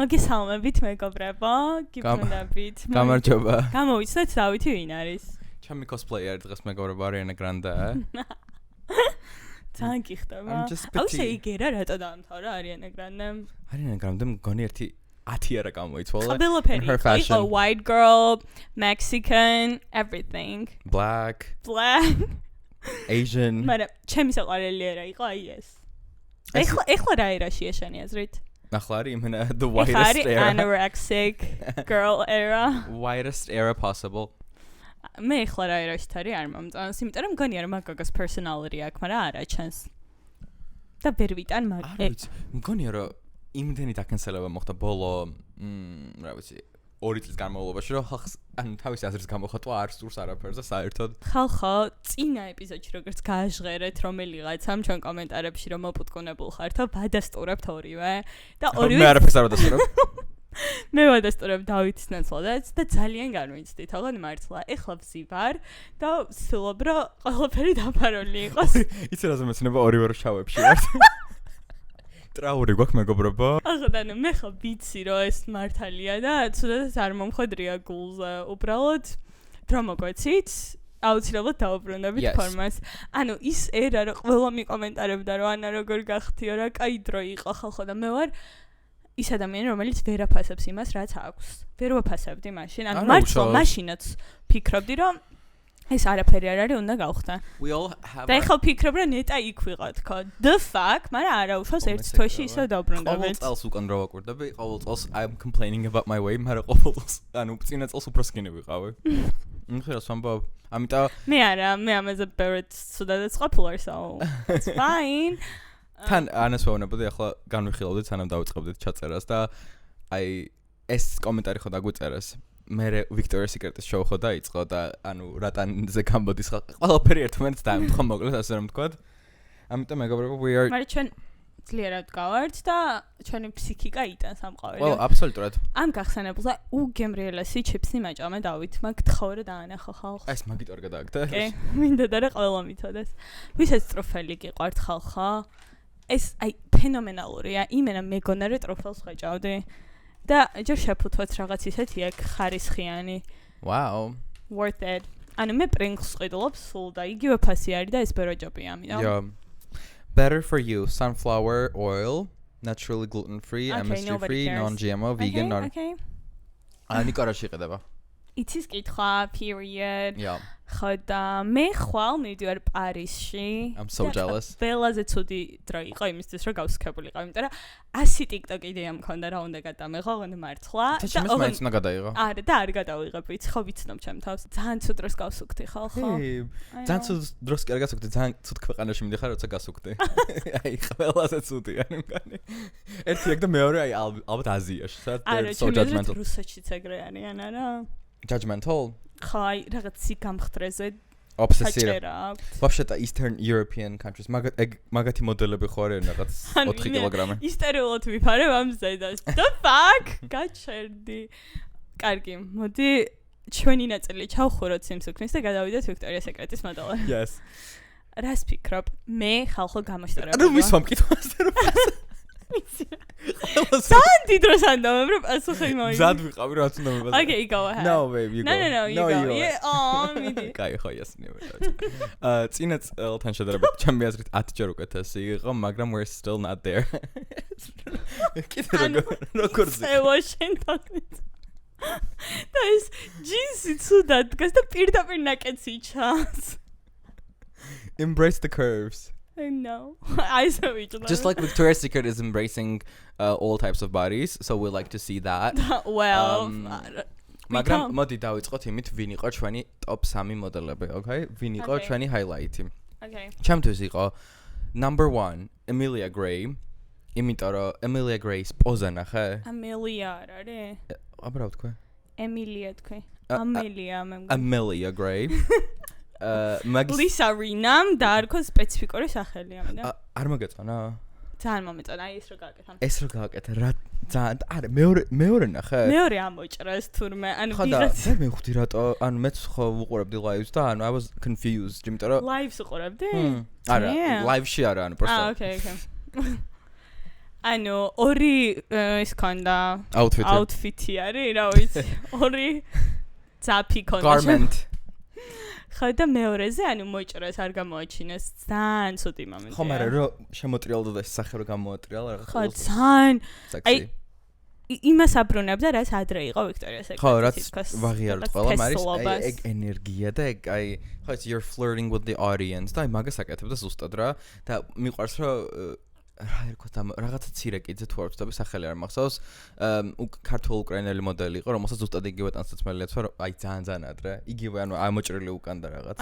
მოგესალმებით მეგობრებო, გიბრუნდებით. გამარჯობა. გამოვიცნეთ დავითი ვინ არის? ჩემი cosplayer დღეს მეგობრებო Ariana Grande. ძალიან გიხდება. აუცე იგერა რატო დაამთავრა Ariana Grande? Ariana Grande მგონი ერთი 10 არა გამოიცვალა. A white girl, Mexican, everything. Black. Asian. მაგრამ ჩემი საყვარელი ერა იყო აი ეს. ეხლა რა ერაში ეშანი აზრით? ახლა არის იმენა the whitest era. Anorexic girl era. Whitest era possible. მე ეხლა რა ერაში თარი არ მომწონს, იმიტომ რომ მგონია რომ მაგას personality აქვს, მაგრამ არა ჩანს. და ვერ ვიტან მაგ. მგონია რომ იმდენი დაკენსელება მოხდა ბოლო, რა ვიცი, 2 წლის განმავლობაში, რომ ხალხს ან თავის აზრის გამოხატვა არ სურს არაფერს და საერთოდ. ხალხო, წინა ეპიზოდში როგორც გააჟღერეთ რომელიღაცამ ჩვენ კომენტარებში რომ მოპუტკუნებულ ხართო, ვადასტურებთ ორივე და ორივე მე არაფერს არ ვადასტურებ. მე ვადასტურებ დავითის ნაცვლადაც და ძალიან განვიცდი თქო მართლა. ეხლა ვზივარ და ვცდილობ რომ ყველაფერი დაფარული იყოს. იცი რაზე მეცნება ორივე რო შავებში ვარ. ტრაური გვაქვს მეგობრებო. ახლა მე ხა ვიცი რომ ეს მართალია და ცუდად არ მომხვედრია გულზე. უბრალოდ დრო მოგვეცით აუცილებლად დავუბრუნდებით ფორმას. ანუ ის ერა რომ ყველა მიკომენტარებდა რომ ანა როგორ გახთიო რა კაი დრო იყო ხალხო და მე ვარ ის ადამიანი რომელიც ვერ აფასებს იმას რაც აქვს. ვერ ვაფასებდი მაშინ. ანუ მართლა მაშინაც ფიქრობდი რომ ეს არაფერი არ არის უნდა გავხდა. და ეხლა ვფიქრობ რომ ნეტა იქ ვიყავ თქო. The fuck, მაგრამ არა უშავს ერთ თვეში ისე დავბრუნდებით. ყოველ წელს უკან რო ვაკვირდები, ყოველ წელს I'm complaining about my weight, მაგრამ ყოველ წელს ანუ წინა წელს უფრო სკინი ვიყავი. ხერას ვამბობ. ამიტომ მე არა, მე ამაზე ბევრად ცუდადაც ყოფილვარ, so it's fine. თან ანას ვეუბნებოდი ახლა განვიხილავდით სანამ დავიწყებდით ჩაწერას და აი ეს კომენტარი ხო დაგვიწერეს. მე Victoria's Secret-ის შოუ ხო დაიწყო და ანუ რატანზე გამბოდის ყველაფერი ერთმანეთს დაემთხვა მოკლედ ასე რომ ვთქვა. ამიტომ მეგობრებო we are მაგრამ ჩვენ ძლიერად გავართ და ჩვენი ფსიქიკა იტანს ამ ყოველს. well, აბსოლუტურად. ამ გახსენებულზე უგემრიელესი ჩიფსი მაჭამე დავით, მაგ თხოვე დაანახო ხალხს. ეს მაგით არ გადააგდა. კი, მინდა და რა ყველა მითოდეს. ვისაც ტროფელი გიყვართ ხალხო? ეს აი ფენომენალურია. იმენა მეგონა რომ ტროფელს ხვეჭავდი. და ჯერ შეფუთვათ რაღაც ისეთი აქ ხარისხიანი. Wow. Worth it. ანუ მე პრინგლს ყიდულობ სულ და იგივე ფასი არის და ეს ბეროჯობია ამიტომ. Yeah. Better for you sunflower oil, naturally gluten free, MSG free, non-GMO, vegan, non. Okay. ნიკარაში იყიდება. იცის კითხვა, period. Yeah. ხო და მე ხვალ მივდივარ პარიზში. I'm so jealous. ველაზე ცუდი დრო იყო იმისთვის რომ გავსქებულიყავ, იმიტომ რომ 100 TikTok იდეა მქონდა რა უნდა გადამეღო, ოღონდ მართლა. და ჩემს მაინც უნდა გადაიღო. არა და არ გადავიღებ, ვიცი, ხო ვიცნობ ჩემ თავს. ძალიან ცუდ დროს გავსუქდი ხალხო. ძალიან ცუდ დროს კი არ გასუქდი, ძალიან ცუდ ქვეყანაში მიდიხარ, როცა გასუქდი. აი, ყველაზე ცუდი არის მგონი. ერთი ეგ და მეორე აი ალბათ აზიაში, სადაც so judgmental. რუსეთშიც ეგრე არიან, არა? Judgmental. ხაი, რაღაც სიკამხტრეზე obsessive. Вообще-то Eastern European countries. მაგათი მოდელები ხო არიან რაღაც 4 კილოგრამი. ისტერიულად ვიფარებ ამ ზედას. The fuck? გაჩერდი. კარგი, მოდი ჩვენი ნაწილი ჩავხუროთ სიმსუქნის და გადავიდეთ Victoria's Secret-ის მოდელზე. Yes. რას ფიქრობ? მე ხალხო გამაშტერებია. ანუ მის მომკითხვას და ძალიან დიდ დროს ანდამებ რომ პასუხი მოიგო. ზად ვიყავი რა თქმა უნდა. Okay, go ahead. No, babe, you go. No, you go. Oh, მიდი. კაი, ხო, ესნევ. წინა წელთან შედარებით ჩემი აზრით 10 ჯერ უკეთესი იყო, მაგრამ we're still not there. კიდე როგორ და ეს ჯინსი ცუდად დგას და პირდაპირ ნაკეთს იჩანს. Embrace the curves. I know. I saw it. Just like Victoria's Secret is embracing all types of bodies, so we like to see that. Well, მაგრამ მოდი დავიწყოთ იმით, ვინ იყო ჩვენი top 3 მოდელები, okay? ვინ იყო ჩვენი highlight-ი? Okay. ჩემთვის იყო number 1 Emilia Gray. იმიტომ რომ Emilia Gray-ის პოზა ნახე? Amelia არ არის? აბა თქვი? Emilia თქვი. Amelia მე მგონი. Amelia Gray. Lisa Rinna-მ დაარქვა სპეციფიკური სახელი ამიტომ. არ მოგეწონა? ძალიან მომეწონა, აი ეს რო გააკეთა. ეს რო გააკეთა რა ძალიან არა მეორე ნახე? მეორე ამოჭრეს თურმე, ანუ ვიღაც მე მივხვდი რატო, ანუ მეც ხო ვუყურებდი live-ს და ანუ I was confused, იმიტომ რომ live-ს უყურებდი? არა, live-ში არა, ანუ პროსტო. Okay. ანუ ორი ის ქონდა outfit-ი არის, რა ვიცი. ორი ძაფი ქონდა. Garment. ხო და მეორეზე ანუ მოიჭრას არ გამოაჩინეს ძალიან ცუდი მომენტია. ხო, მაგრამ რო შემოტრიალდა და სახე რო გამოატრიალა რაღაც. ხო, ძალიან. აი იმას აბრუნებდა, რაც ადრე იყო ვიქტორიას ეკრანზე. ხო, რაც ვაღიაროთ ყველამ არის ეგ ენერგია და ეგ აი ხო it's you're flirting with the audience და აი მაგას აკეთებდა ზუსტად რა და მიყვარს რომ რა ერქვა და რაღაცა ცირე კიდე თუ არ ვცდები სახელი არ მახსოვს ქართულ უკრაინელი მოდელი იყო რომელსაც ზუსტად იგივე ტანსაცმელია თორე აი ძალიან ადრე იგივე ანუ ამოჭრილი უკან და რაღაც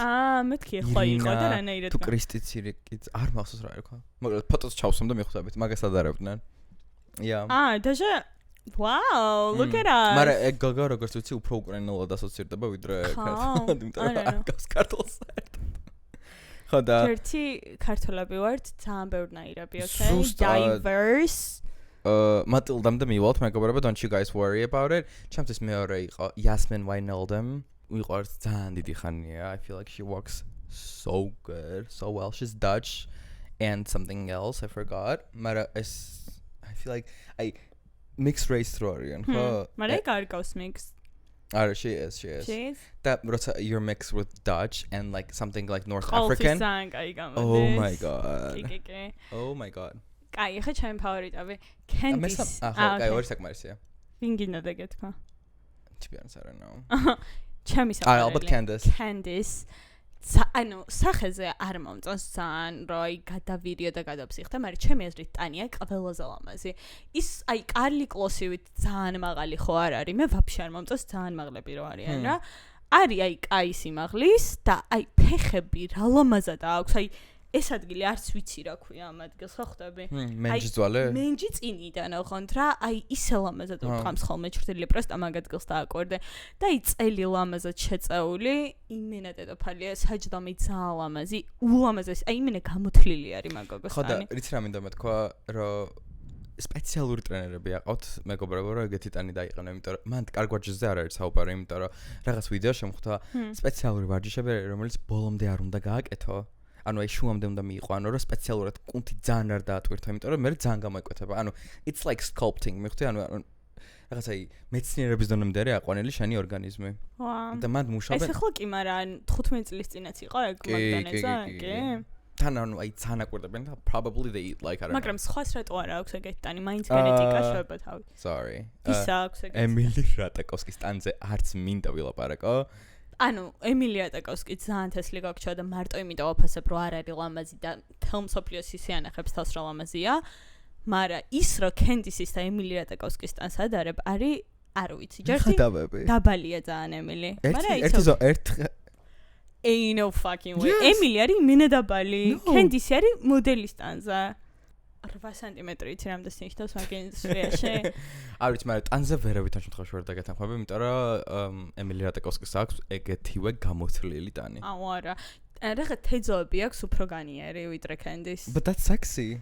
მეთქი ხო იყო და რანაირად თუ კრისტი ცირე კიდე არ მახსოვს რა ერქვა მაგრამ ფოტოს ჩავსვამ და მიხვდებით მაგას ადარებდნენ დაჟე Wow, look at us. მაგრამ ეგ გოგო როგორც ვიცი უფრო უკრაინულად ასოცირდება ვიდრე ქართულად, იმიტომ რომ არ გავს ქართულს. ხო და ერთი ქართულები ვართ, ძალიან ბევრნაირები, okay? Diverse. მატილდამდე მივალთ, მეგობრებო, don't you guys worry about it. ჩემთვის მეორე იყო Yasmin Wijnaldum. ვიყავთ ძალიან დიდი ხანია. I feel like she walks so good, so well. She's Dutch and something else, I forgot. მაგრამ I feel like mixed race Florian. Marai Gargos mixed. She is. That you're mixed with Dutch and like something like North African. Oh my god. Oh my god. Kai, ხე ჩემი ფავორიტები. Candice. კაი, ორი საკმარისია. ვინ გინდა და გეთქვა? To be honest, I don't know. ჩემი საყვარელი. ალბათ Candice. Candice. ანუ სახეზე არ მომწონს ძალიან როი გადავირიო და გადავψიხდა, მაგრამ ჩემი აზრით ტანია ყველაზე ლამაზი. ის აი კარლი კლოსივით ძალიან მაღალი ხო არ არის? მე ვაფშე არ მომწონს ძალიან მაღლები რო არიან რა. არის აი კაი სიმაღლის და აი ფეხები რა ლამაზად აქვს. აი ეს ადგილი არც ვიცი რა ქვია ამ ადგილს ხო ხვდები? მენჯიძვალე? მენჯი წინიდან ოღონდ რა, აი ისე ლამაზად უყამს ხოლმე ჩრდილი პროსტა მაგ ადგილს დააკვირდე და აი წელი ლამაზად შეწეული, იმენა დედოფალია, საჯდომი ძალიან ლამაზი, ულამაზესი, აი იმენა გამოთლილი არის მაგოგოსანი. ხო და რითი რა მინდა მეთქვა, რომ სპეციალური ტრენერები აყავთ, მეგობრებო, რომ ეგეთი ტანი დაიყენო, იმიტომ რომ მან კარგ ვარჯიშზე არ არის საუბარი, იმიტომ რომ რაღაც ვიდეო შემხვდა სპეციალური ვარჯიშები, რომელიც ბოლომდე არ უნდა გააკეთო. ანუ აი შუამდე უნდა მიიყო, ანუ რომ სპეციალურად კუნთი ძალიან არ დაატვირთო, იმიტომ რომ მე ძალიან გამოიკვეთება. ანუ it's like sculpting, მიხდი, ანუ რაღაც აი მეცნიერების დონემდე არის აყვანილი შენი ორგანიზმი. და მან მუშაობენ. ეს ხო კი, მაგრამ 15 წლის წინაც იყო ეგ მაგდანეზე, კი? თან ანუ აი ძალიან აკვირდებიან და probably they eat like I don't know. მაგრამ სხვას რატო არა აქვს ეგეთი ტანი, მაინც გენეტიკა შვება თავი. Sorry. ის აქვს ეგეთი. ემილი რატაკოვსკის ტანზე არც მინდა ვილაპარაკო. ანუ ემილი რატაკოვსკი ძალიან თესლი გაქჩა და მარტო იმიტომ ვაფასებ რომ არ არის ლამაზი და თელმსოფლიოს ისე ანახებს თავს რა ლამაზია, მაგრამ ის რომ კენდისის და ემილი რატაკოვსკის ტანს ადარებ არის არ ვიცი, ჯერტი დაბალია ძალიან ემილი. მაგრამ Ain't no fucking way. ემილი არის მინე დაბალი, კენდისი არის მოდელის ტანზე. 8 სანტიმეტრი იცი რამდენს ნიშნავს მაგის რეაში. არ ვიცი, მაგრამ ტანზე ვერავითარ შემთხვევაში ვერ დაგეთანხმები, იმიტომ რომ ემილი რატაკოვსკის აქვს ეგეთივე გამოთლილი ტანი. არა. რაღაც თეძოები აქვს უფრო განიერი ვიდრე კენდის. But that's sexy.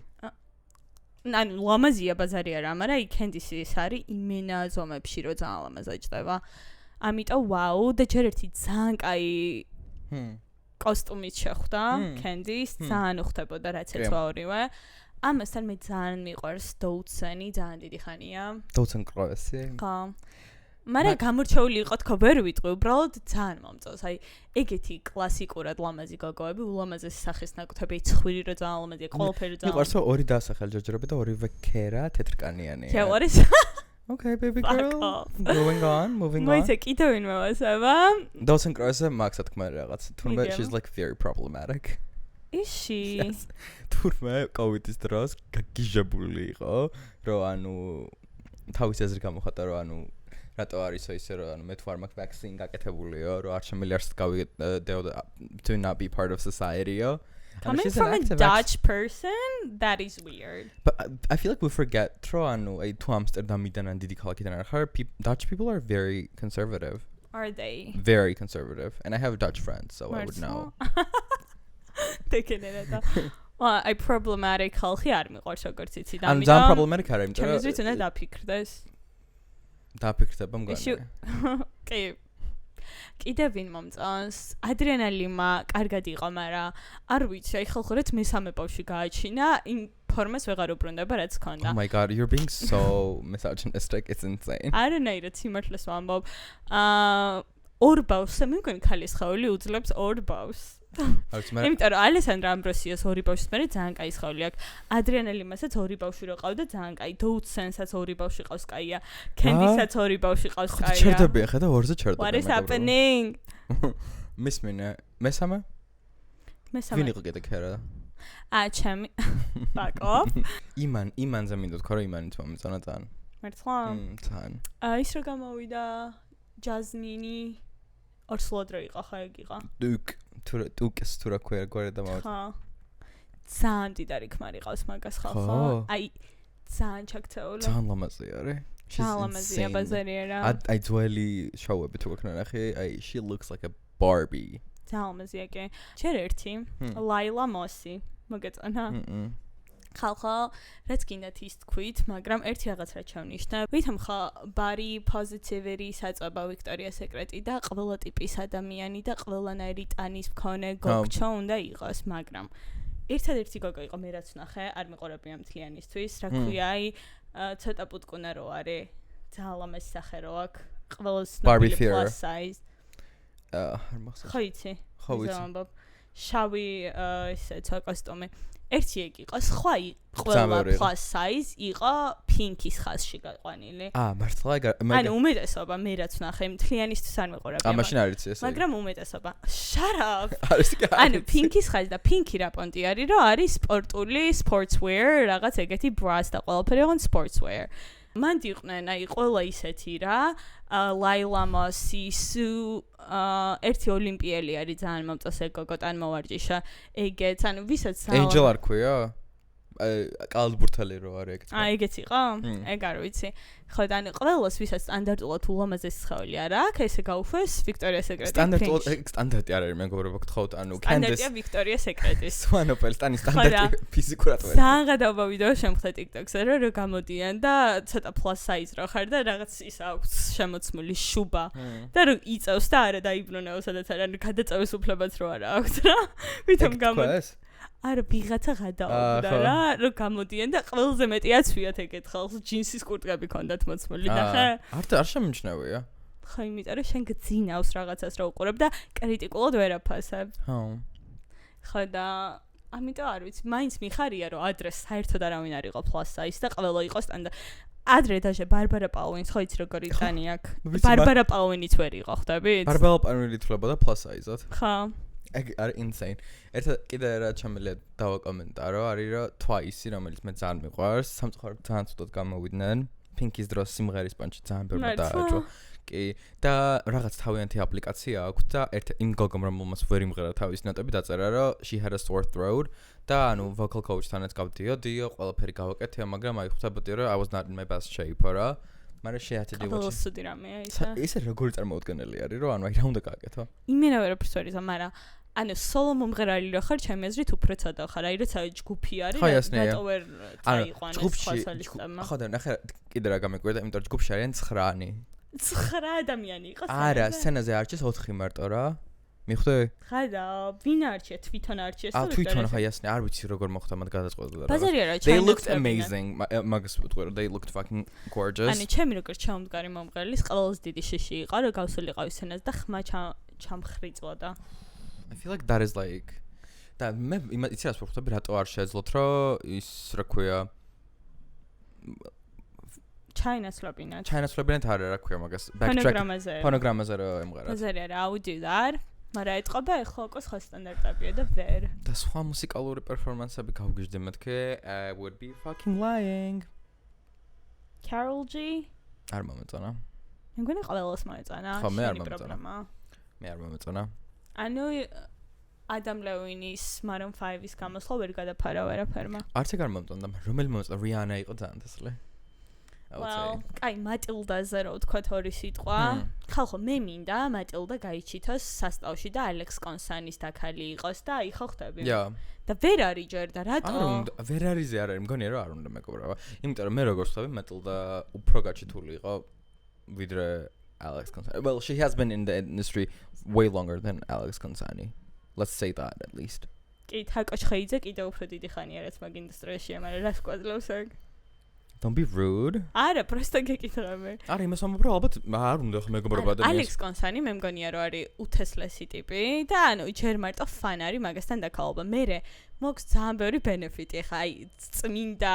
ანუ ლამაზია ბაზარი არა, მაგრამ აი კენდისი ის არის იმენა ზომებში რომ ძალიან ლამაზად ჭდება. ამიტომ ვაუ და ჯერ ერთი ძალიან კაი კოსტუმით შეხვდა კენდის, ძალიან უხდებოდა რაც ეცვა ორივე. ამასთან მე ძალიან მიყვარს დოუცენი, ძალიან დიდი ხანია. დოუცენ კროესი. ხო. მაგრამ გამორჩეული იყო თქო ვერ ვიტყვი, უბრალოდ ძალიან მომწონს. აი ეგეთი კლასიკურად ლამაზი გოგოები, ულამაზესი სახის ნაკუთები, ცხვირი რო ძალიან ლამაზია, ყველაფერი ძალიან. მიყვარს რომ ორი დაასახელი ჯერჯერობით და ორივე ქერა თეთრკანიანია. Yeah, what is Okay, baby girl. Moving on. მოიცე კიდევ ვინმე ვასება? დოუცენ კროესი მაქსად თქმა რაღაც. თუმცა she's like very problematic. Is she? თურმე კოვიდის დროს გაგიჟებული იყო, რომ ანუ თავის აზრი გამოხატა, რომ ანუ რატო არისო ისე რომ ანუ მე თუ არ მაქვს vaccine გაკეთებულიო, რომ არ შემიძლია არსად გავიდეო to not be part of society-ო. Coming from a Dutch person, that is weird. But I feel like we forget რომ ანუ აი თუ ამსტერდამიდან ან დიდი ქალაქიდან არ ხარ, Dutch people are very conservative. Are they? Very conservative. And I have Dutch friends, so I would know. Taking it at well, I problematic ხალხი არ მიყვარს როგორც იცი და ამიტომ ძალიან problematic არის, იმიტომ რომ ჩემს უნდა დაფიქრდეს. დაფიქრდება მგონი. კი. კიდევ ვინ მომწონს? ადრენალიმა კარგად იყო, მაგრამ არ ვიცი, აი ხალხურად მესამე ბავშვი გააჩინა, იმ ფორმას ვეღარ უბრუნდება რაც ქონდა. Oh my god, you're being so misogynistic. It's insane. არანაირად სიმართლეს ვამბობ. ორ ბავშვს მე მგონი ქალის ხეული უძლებს ორ ბავშვს. იმიტომ რომ ალესანდრა ამბროსიოს ორი ბავშვის მერე ძალიან კაი სხეული აქვს. ადრიანა ლიმასაც ორი ბავშვი რო ყავდა ძალიან კაი. დოუთსენსაც ორი ბავშვი ყავს კაია. კენდისაც ორი ბავშვი ყავს კაია. ჩერდებია ხედა ორზე ჩერდება. What is happening? მისმინე მესამე? ვინ იყო კიდე ქერა? ჩემი. Back off. იმანზე მინდოდ ხო რომ იმანით მომეწონა ძალიან. მართლა? ძალიან. ის რო გამოვიდა ჯაზმინი ორსლოდ რო იყო ხო ეგ იყო? დუკეს თუ რა ქვია გვერდა მოვიდა. ხო. ძალიან დიდარი ქმარი ყავს მაგას ხო? აი ძალიან ჩაქცეული. ძალიან ლამაზი არის. ძალიან ლამაზია ბაზარიერა. აი ძველი შოუები თუ გქნა ნახე, აი she looks like a Barbie. ძალიან ლამაზია კი. ჯერ ერთი ლაილა მოსი მოგეწონა? ხალხო, რაც გინდათ ის თქვით, მაგრამ ერთი რაღაც რა ჩავნიშნა. ვითომ ხო body positivity საწובה ვიქტორია სეკრეტი და ყველა ტიპის ადამიანი და ყველანაირი ტანის მქონე გოგჩო უნდა იყოს, მაგრამ ერთადერთი გოგო იყო მე რაც ნახე, არ მიყურებია მთლიანისთვის, რა ქვია, აი ცოტა პუტკუნა რო არის, ძალიან ლამაზი სახე რო აქვს, ყველას ნაბილი plus size. არ მახსოვს. ხო იცი? ხო ვიცი. შავი ესე კოსტუმი. ერთი ეგ იყო, სხვა ყველა plus size იყო პინკის ხაზში გაყვანილი. მართლა ანუ უმეტესობა მე რაც ნახე, მთლიანისთვის არ მიყურებია. მაშინ არ იცი ესე. მაგრამ უმეტესობა. Shut up. არის კი. ანუ პინკის ხაზი და პინკი რა პონტი არის, რომ არის სპორტული, sportswear, რაღაც ეგეთი bras და ყველაფერი იყო sportswear. მან დიყვნენ, აი ყველა ისეთი რა, ლაილა მოსი, სუ ერთი ოლიმპიელი არის ძალიან მომწონს ეგ გოგო ტანმოვარჯიშა. ეგეც, ანუ ვისაც Angel არ ქვია? კალბურთელი რო არის ეგეთ. ეგეც იყო? ეგ არ ვიცი. ხო და ანუ ყველას ვისაც სტანდარტულად ულამაზესი სხეული არა აქვს, ესე გაუშვეს ვიქტორია სეკრეტის. სტანდარტი არ არის მეგობრებო, გთხოვთ, ანუ სტანდარტია ვიქტორია სეკრეტის. სვანოპელ სტანდარტი ფიზიკურად ვერ. ძალიან გადაობა ვიდეო შემხდე TikTok-ზე რომ გამოდიან და ცოტა plus size რო ხარ და რაღაც ის აქვს შემოცმული შუბა და რომ იწევს და არა დაიბრუნეო სადაც არა, ანუ გადაწევის უფლებაც რო არა აქვს რა. ვითომ გამოდის? არა ვიღაცა გადაობდა რა, რომ გამოდიან და ყველაზე მეტი აცვიათ ეგეთ ხალხს ჯინსის კურტკები ქონდათ მოცმული და ხა. არ შემიჩნევია. ხო, იმიტომ რომ შენ გძინავს რაღაცას რა უყურებ და კრიტიკულად ვერ აფასებ. ხო და ამიტომ არ ვიცი, მაინც მიხარია რომ ადრე საერთოდ არავინ არ იყო plus size და ყველა იყო სტანდარტ. ადრე დაჟე ბარბარა პაუინს ხო იცი როგორი ტანი აქვს? ბარბარა პაუინიც ვერ იყო, ხვდებით? ბარბარა პაუინი თვლებოდა plus size-ად. ხო. ეგ არის insane. ერთად კიდე რა ჩამელია დავაკომენტარო, არის რომ Twice, რომელიც მე ძალიან მიყვარს, სამწუხაროდ ძალიან ცუდად გამოვიდნენ. Pink-ის დროს სიმღერის პანჩი ძალიან ბევრი დააჭო. კი, და რაღაც თავიანთი აპლიკაცია აქვს და იმ გოგომ რომელმაც ვერ იმღერა თავის ნოტები დაწერა, რომ she had a sore throat და ანუ vocal coach-თანაც გავდიოდიო, ყველაფერი გავაკეთე, მაგრამ აი ხვდებოდი რომ I was not in my best shape, რა. მაგრამ she had to do what she did. ისე როგორი წარმოუდგენელი არის, რომ ანუ აი რა უნდა გააკეთო? იმენა ვერაფერს ვერ იზამ, მაგრამ ანუ სოლო მომღერალი რო ხარ, ჩემი აზრით უფრო ცოტა ხარ. აი როცა ჯგუფი არის, რატო ვერ წაიყვანეს სხვა სოლისტებმა. ხო და ნახე კიდე რა გამეკვირდა, იმიტომ რომ ჯგუფში არიან 9-ანი. 9 ადამიანი იყო სცენაზე. არა, სცენაზე არჩეს 4 მარტო რა. მიხვდე? ხადა, ვინ არჩია? თვითონ არჩიეს თუ თვითონ ხო იასნე, არ ვიცი როგორ მოხდა მათ გადაწყვეტა რა. ბაზარია რა, They looked amazing. მაგას ვიტყვი რომ they looked fucking gorgeous. ანუ ჩემი როგორ ჩამდგარი მომღერლის ყველაზე დიდი შიში იყო, რომ გავსულიყავი სცენაზე და ხმა ჩამხრიწვოდა. I feel like that is like და მე იცი რას ვხვდები, რატო არ შეძლოთ რომ ის რა ქვია ჩაინაცვლებინათ არა რა ქვია მაგას ფონოგრამაზე რო ემღერათ. ბაზარია რა, აუდიო და არ, მაგრამ ეთყობა ეხლა უკვე სხვა სტანდარტებია და ვერ. და სხვა მუსიკალური პერფორმანსები გავგიჟდე მეთქე, I would be fucking lying. Carol G. არ მომეწონა. მე მგონი ყველას მოეწონა. ხო, მე არ მომეწონა. მე არ მომეწონა. ანუ Adam Levine's Maroon 5-ის გამოსვლა ვერ გადაფარა ვერაფერმა. არც ეგ არ მომწონდა, რომელი მომწონდა? Rihanna იყო ძალიან თესლი. Well, კაი, Matilda-ზე რო ვთქვათ ორი სიტყვა. ხალხო, მე მინდა Matilda გაიჩითოს სასტავში და Alex Consanis დაქალი იყოს და აი ხო ხვდები. და ვერ არის ჯერ და რატო? ვერ არისზე არ არის, მგონია რომ არ უნდა მეგობრებო. იმიტომ რომ მე როგორც ხვდები, Matilda უფრო გაჩითული იყო ვიდრე Alex Consani. Well, she has been in the industry way longer than Alex Consani. Let's say that at least. კი, თაკო ჩხეიძე კიდევ უფრო დიდი ხანია რაც მაგ ინდუსტრიაშია, მაგრამ რას გვაძლევს აქ? Don't be rude. არა, просто გეკითხები. არა, იმას ამბობ რომ ალბათ არ უნდა ხო მეგობრობა ადამიანს. ალექს კონსანი მე მგონია რომ არის უთესლესი ტიპი და ანუ ჯერ მარტო ფან არის მაგასთან დაკავება. მე მოქვს ძალიან ბევრი ბენეფიტი, ხა აი წმინდა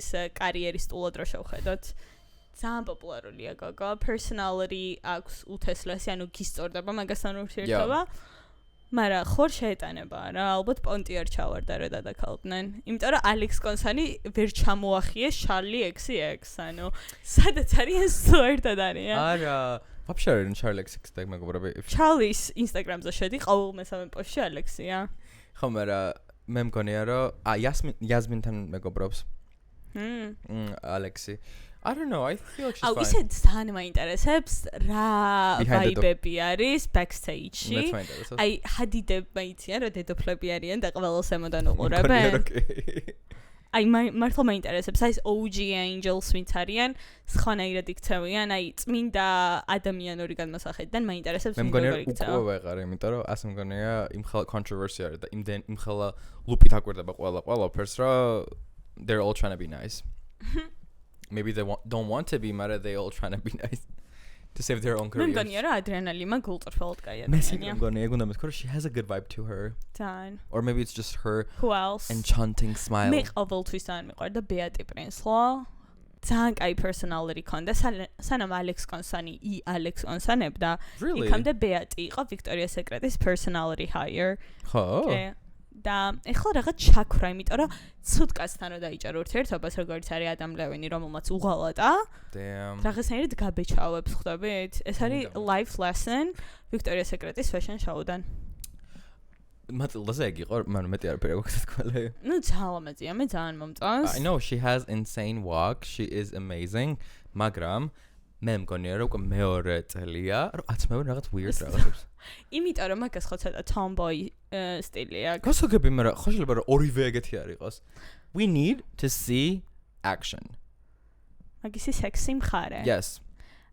ის კარიერის სტულად რო შევხედოთ. ძალიან პოპულარულია გოგო, personality აქვს უთესლესი, ანუ გისწორდება მაგასთან ურთიერთობა. მაგრამ ხორ შეეტანება რა, ალბათ პონტი არ ჩავარდა რა დადაკავდნენ. იმიტომ რომ ალექს კონსანი ვერ ჩამოახიეს შარლი XCX, ანუ სადაც არიან სუერთად არიან. არა, вообще არიან შარლი XCX და მეგობრები. ჩარლის ინსტაგრამზე შედი, ყოველ მესამე პოსტში ალექსია. ხო, მაგრამ მე მგონია რომ იასმინთან მეგობრობს. ალექსი. I don't know, I feel like she's fine. ისე ძალიან მაინტერესებს რა ვაიბები არის backstage-ში. აი, ჰადიდებმა იციან რა დედოფლები არიან და ყველას ემოდან უყურებენ. აი, მართლა მაინტერესებს, აი OG Angels ვინც არიან, სხვანაირად იქცევიან, აი წმინდა ადამიანური განმასახედიდან მაინტერესებს ვინ როგორ იქცევა. მე მგონია უკვე ვეღარ, იმიტომ რომ ასე მგონია იმ ხელ controversy არის და იმ ხელა ლუპით აკვირდება ყველაფერს რა they're all trying to be nice. Maybe they don't want to be, but they all trying to be nice to save their own careers. მე მგონია რომ ადრენალიმა გულწრფელად კაია. მე მგონია ეგ უნდა მეთქვა რომ she has a good vibe to her. Თან. Or maybe it's just her Who else? enchanting smile. მე ყოველთვის ძალიან მიყვარდა ბეატი პრინსლო. ძალიან კაი personality ქონდა. სანამ ალექს კონსანი ალექს კონსანებდა. იქამდე ბეატი იყო ვიქტორიას სეკრეტის personality hire. ხო. და ეხლა რაღაც ჩაქრა, იმიტომ რომ ცუდ კაცთან რო დაიჭარ ურთიერთობას, როგორც არის ადამ ლევინი, რომელმაც უღალატა. Damn. რაღაცნაირად გაბეჭავებს, ხვდებით? ეს არის life lesson ვიქტორიას სეკრეტის fashion show-დან. მატილდაზე ეგ იყო, მაგრამ მეტი არაფერი აქვს თქვა. ნუ ძალამაზია, მე ძალიან მომწონს. I know she has insane walk, she is amazing, მაგრამ მე მგონია რომ უკვე მეორე წელია, რომ აცმევენ რაღაც weird რაღაცებს. იმიტომ რომ მაგას ხო ცოტა tomboy სტილი აქვს. გასაგები, მაგრამ ხო შეიძლება რომ ორივე ეგეთი არ იყოს. We need to see action. მაგისი სექსი მხარე. Yes.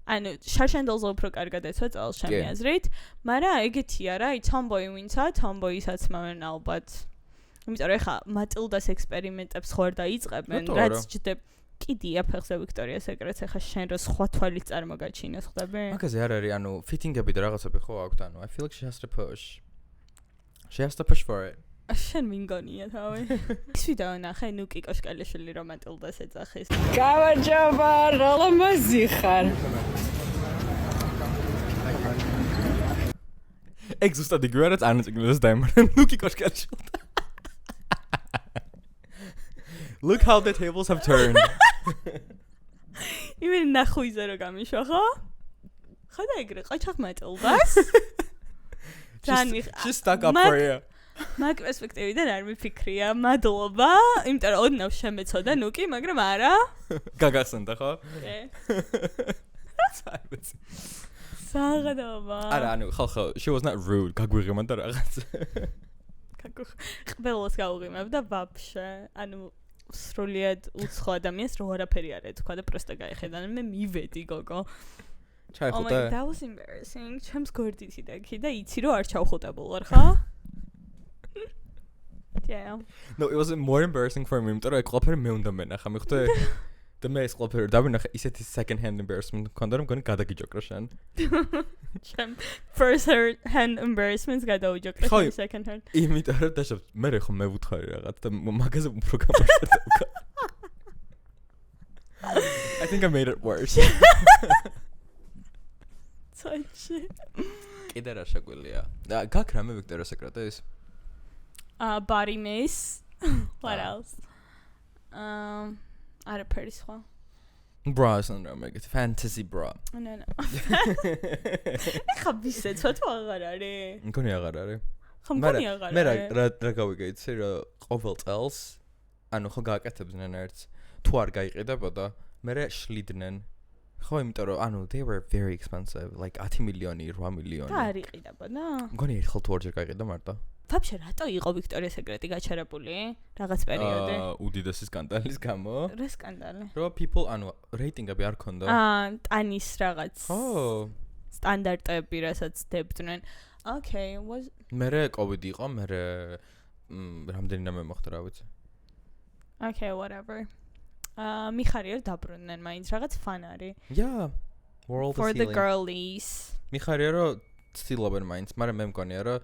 ანუ შარშანდელზე უფრო კარგად ეცვა წელს ჩემი აზრით, მაგრამ ეგეთია რა, აი tomboy ვინცა, tomboy-ისაც მოვენ ალბათ. იმიტომ რომ ეხა მატილდას ექსპერიმენტებს ხო არ დაიწყებენ, რაც ჯდებ კიდია ფეხზე ვიქტორიას სეკრეტს, ეხა შენ რო სხვა თვალით წარმოგაჩინოს, ხვდები? მაგაზე არ არის, ანუ ფიტინგები და რაღაცები ხო აქვს, ანუ I feel like she has to push. She has to push for it. შენ მინგონია თავი. ის ვიდეო ნახე, ნუ კიკო შკალიშვილი რომ მატილდას ეძახის. გავაჯობა, როლამაზი ხარ. ეგ ზუსტად იგივე რაც ანაწიგნებს დაემართა ნუ კიკო შკალიშვილი. Look how the tables have turned. იმენ ნახუიზე რო გამიშვა, ხო? ხო და ეგრე ყაჩაღ მატილდას. She's stuck up for you. მაგ პერსპექტივიდან არ მიფიქრია, მადლობა, იმიტომ რომ ოდნავ შემეცოდა ნუკი, მაგრამ არა. გაგახსენდა ხო? კი. Silence. საღადობა. არა, ანუ ხალხო, she was not rude, გაგვიღიმანდა რაღაც. ყველას გაუღიმებდა ვაფშე. ანუ სრულიად უცხო ადამიანს რო არაფერი არ ეთქვა და პროსტა გაიხედა. მე მივედი გოგო. ჩაიხუტე. Oh my, that was embarrassing. ჩემს გვერდითი დაკი და იცი რომ არ ჩავხუტებულ ვარ, ხო? Yeah. No, it was more embarrassing for me, იმიტომ რომ ეგ ყველაფერი მე უნდა მენახა, მიხვდე? და მე ეს ყველაფერი დავინახე, ისეთი second hand embarrassment მქონდა, რომ მგონი გადაგიჯოკრა შენ. ჩემ first hand embarrassments გადაუჯოკრა შენ second hand. იმიტომ რომ დაშავ, მე ხო მე ვუთხარი რაღაც და მაგაზე უფრო გამაშერდა. I think I made it worse. Საჩი. კიდე რა შეგვიძლია? გაქ რამე ვიქტორიას სეკრეტის? Body miss. What else? არაფერი სხვა. Bra syndrome, it's fantasy bra. No. ეხა ვისეცვა თუ აღარ არის? მგონი აღარ არის. ხო მგონი აღარ არის. მე რა გავიგე იცი რა ყოველ წელს ანუ ხო გააკეთებდნენ ერთს თუ არ გაიყიდებოდა მე შლიდნენ ხო იმიტომ რომ ანუ they were very expensive like 10 მილიონი 8 მილიონი და არ იყიდებოდა? მგონი ერთხელ თუ ორჯერ გაიყიდა მარტო. ვაფშე რატო იყო ვიქტორიას სეკრეტი გაჩერებული რაღაც პერიოდი? უდიდესი სკანდალის გამო. რა სკანდალი? რომ people ანუ რეიტინგები არ ქონდა. ტანის რაღაც. ხო. სტანდარტები რასაც დებდნენ. Okay, was მერე COVID იყო, მერე რამდენიმე მოხდა რა ვიცი. Okay, whatever. მიხარია დაბრუნდნენ მაინც რაღაც ფან არის. Yeah. World For is the healing. girlies. მიხარია რომ ცდილობენ მაინც, მაგრამ მე მგონია რომ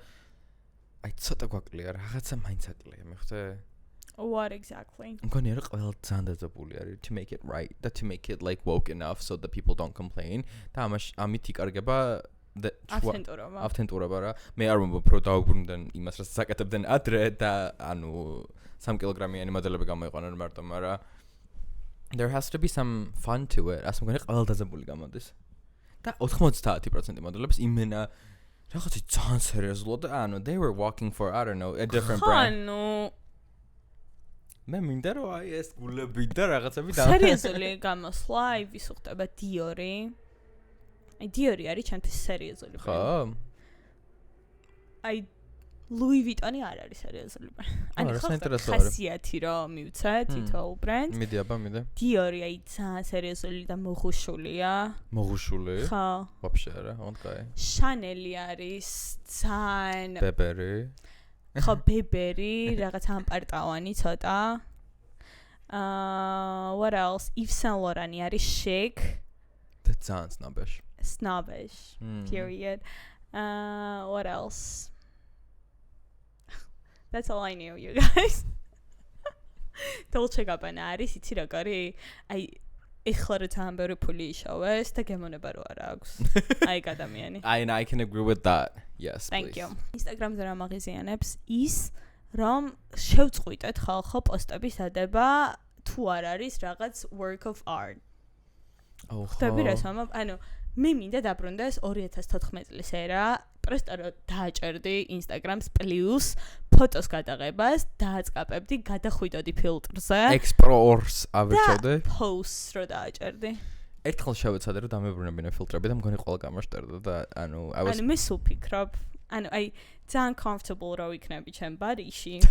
აი ცოტა გვაკლია რაღაცა მაინც აკლია, მიხვდე? What exactly? მგონია რომ ყველა ძალიან დაძაბული არის to make it right, that to make it like woke enough so that people don't complain. და ამით იკარგება ავთენტურობა რა. მე არ მომბობ რომ დაუბრუნდნენ იმას, რაც საკეთებდნენ ადრე და ანუ 3 კილოგრამიანი მოდელები გამოიყვანონ მარტო, მაგრამ there has to be some fun to it. ასე მგონია ყველა დაძაბული გამოდის. და 90% მოდელებს იმენა რაღაცა ძალიან სერიოზულად და ანუ they were walking for I don't know a different brand. ანუ მე მინდა რომ აი ეს გულები და რაღაცები და სერიოზული გამოსვლა, აი ვისუხტება დიორი. აი დიორი არის ჩემთვის სერიოზული. ხო? აი Louis Vuitton არ არის სერიოზული. ანუ ხო საინტერესო არის. ხასიათი რომ მივცე თითოეულ ბრენდს. მიდი აბა მიდი. დიორი აი ძალიან სერიოზული და მოხუშულია. მოღუშული? ხო. Вообще არა, ონკაი. Chanel-ი არის ძალიან Burberry. ხო Burberry, რაღაც ამპარტავანი ცოტა. What else? Yves Saint Laurent არის chic. და ძალიან Snobbish. Period. What else? That's all I knew, you guys. Dolce Gabbana არის, იცი რა კარი? აი ეხლა რა თან ბევრი ფული იშოვეს და გემონება რო არ აქვს. აი ადამიანი. I can agree with that. Yes, Thank please. you. Instagram-ზე რა მაღიზიანებს ის რომ შევწყვიტეთ ხალხო პოსტების დადება თუ არ არის რაღაც work of art. Oh, ხტები რა სამ ანუ მე მინდა დაბრუნდეს 2014 წლის ერა პროსტო რომ დააჭერდი Instagram-ს პლუს ფოტოს გადაღებას დააწყაპებდი გადახვიდოდი ფილტრზე Explorers ავირჩევდი posts რო დააჭერდი ერთხელ შევეცადე რომ დამებრუნებინა ფილტრები და მგონი ყველა გამაშტერდა და ანუ ანუ მე სულ ფიქრობ ანუ აი ძალიან comfortable რო იქნები ჩემ ბარიში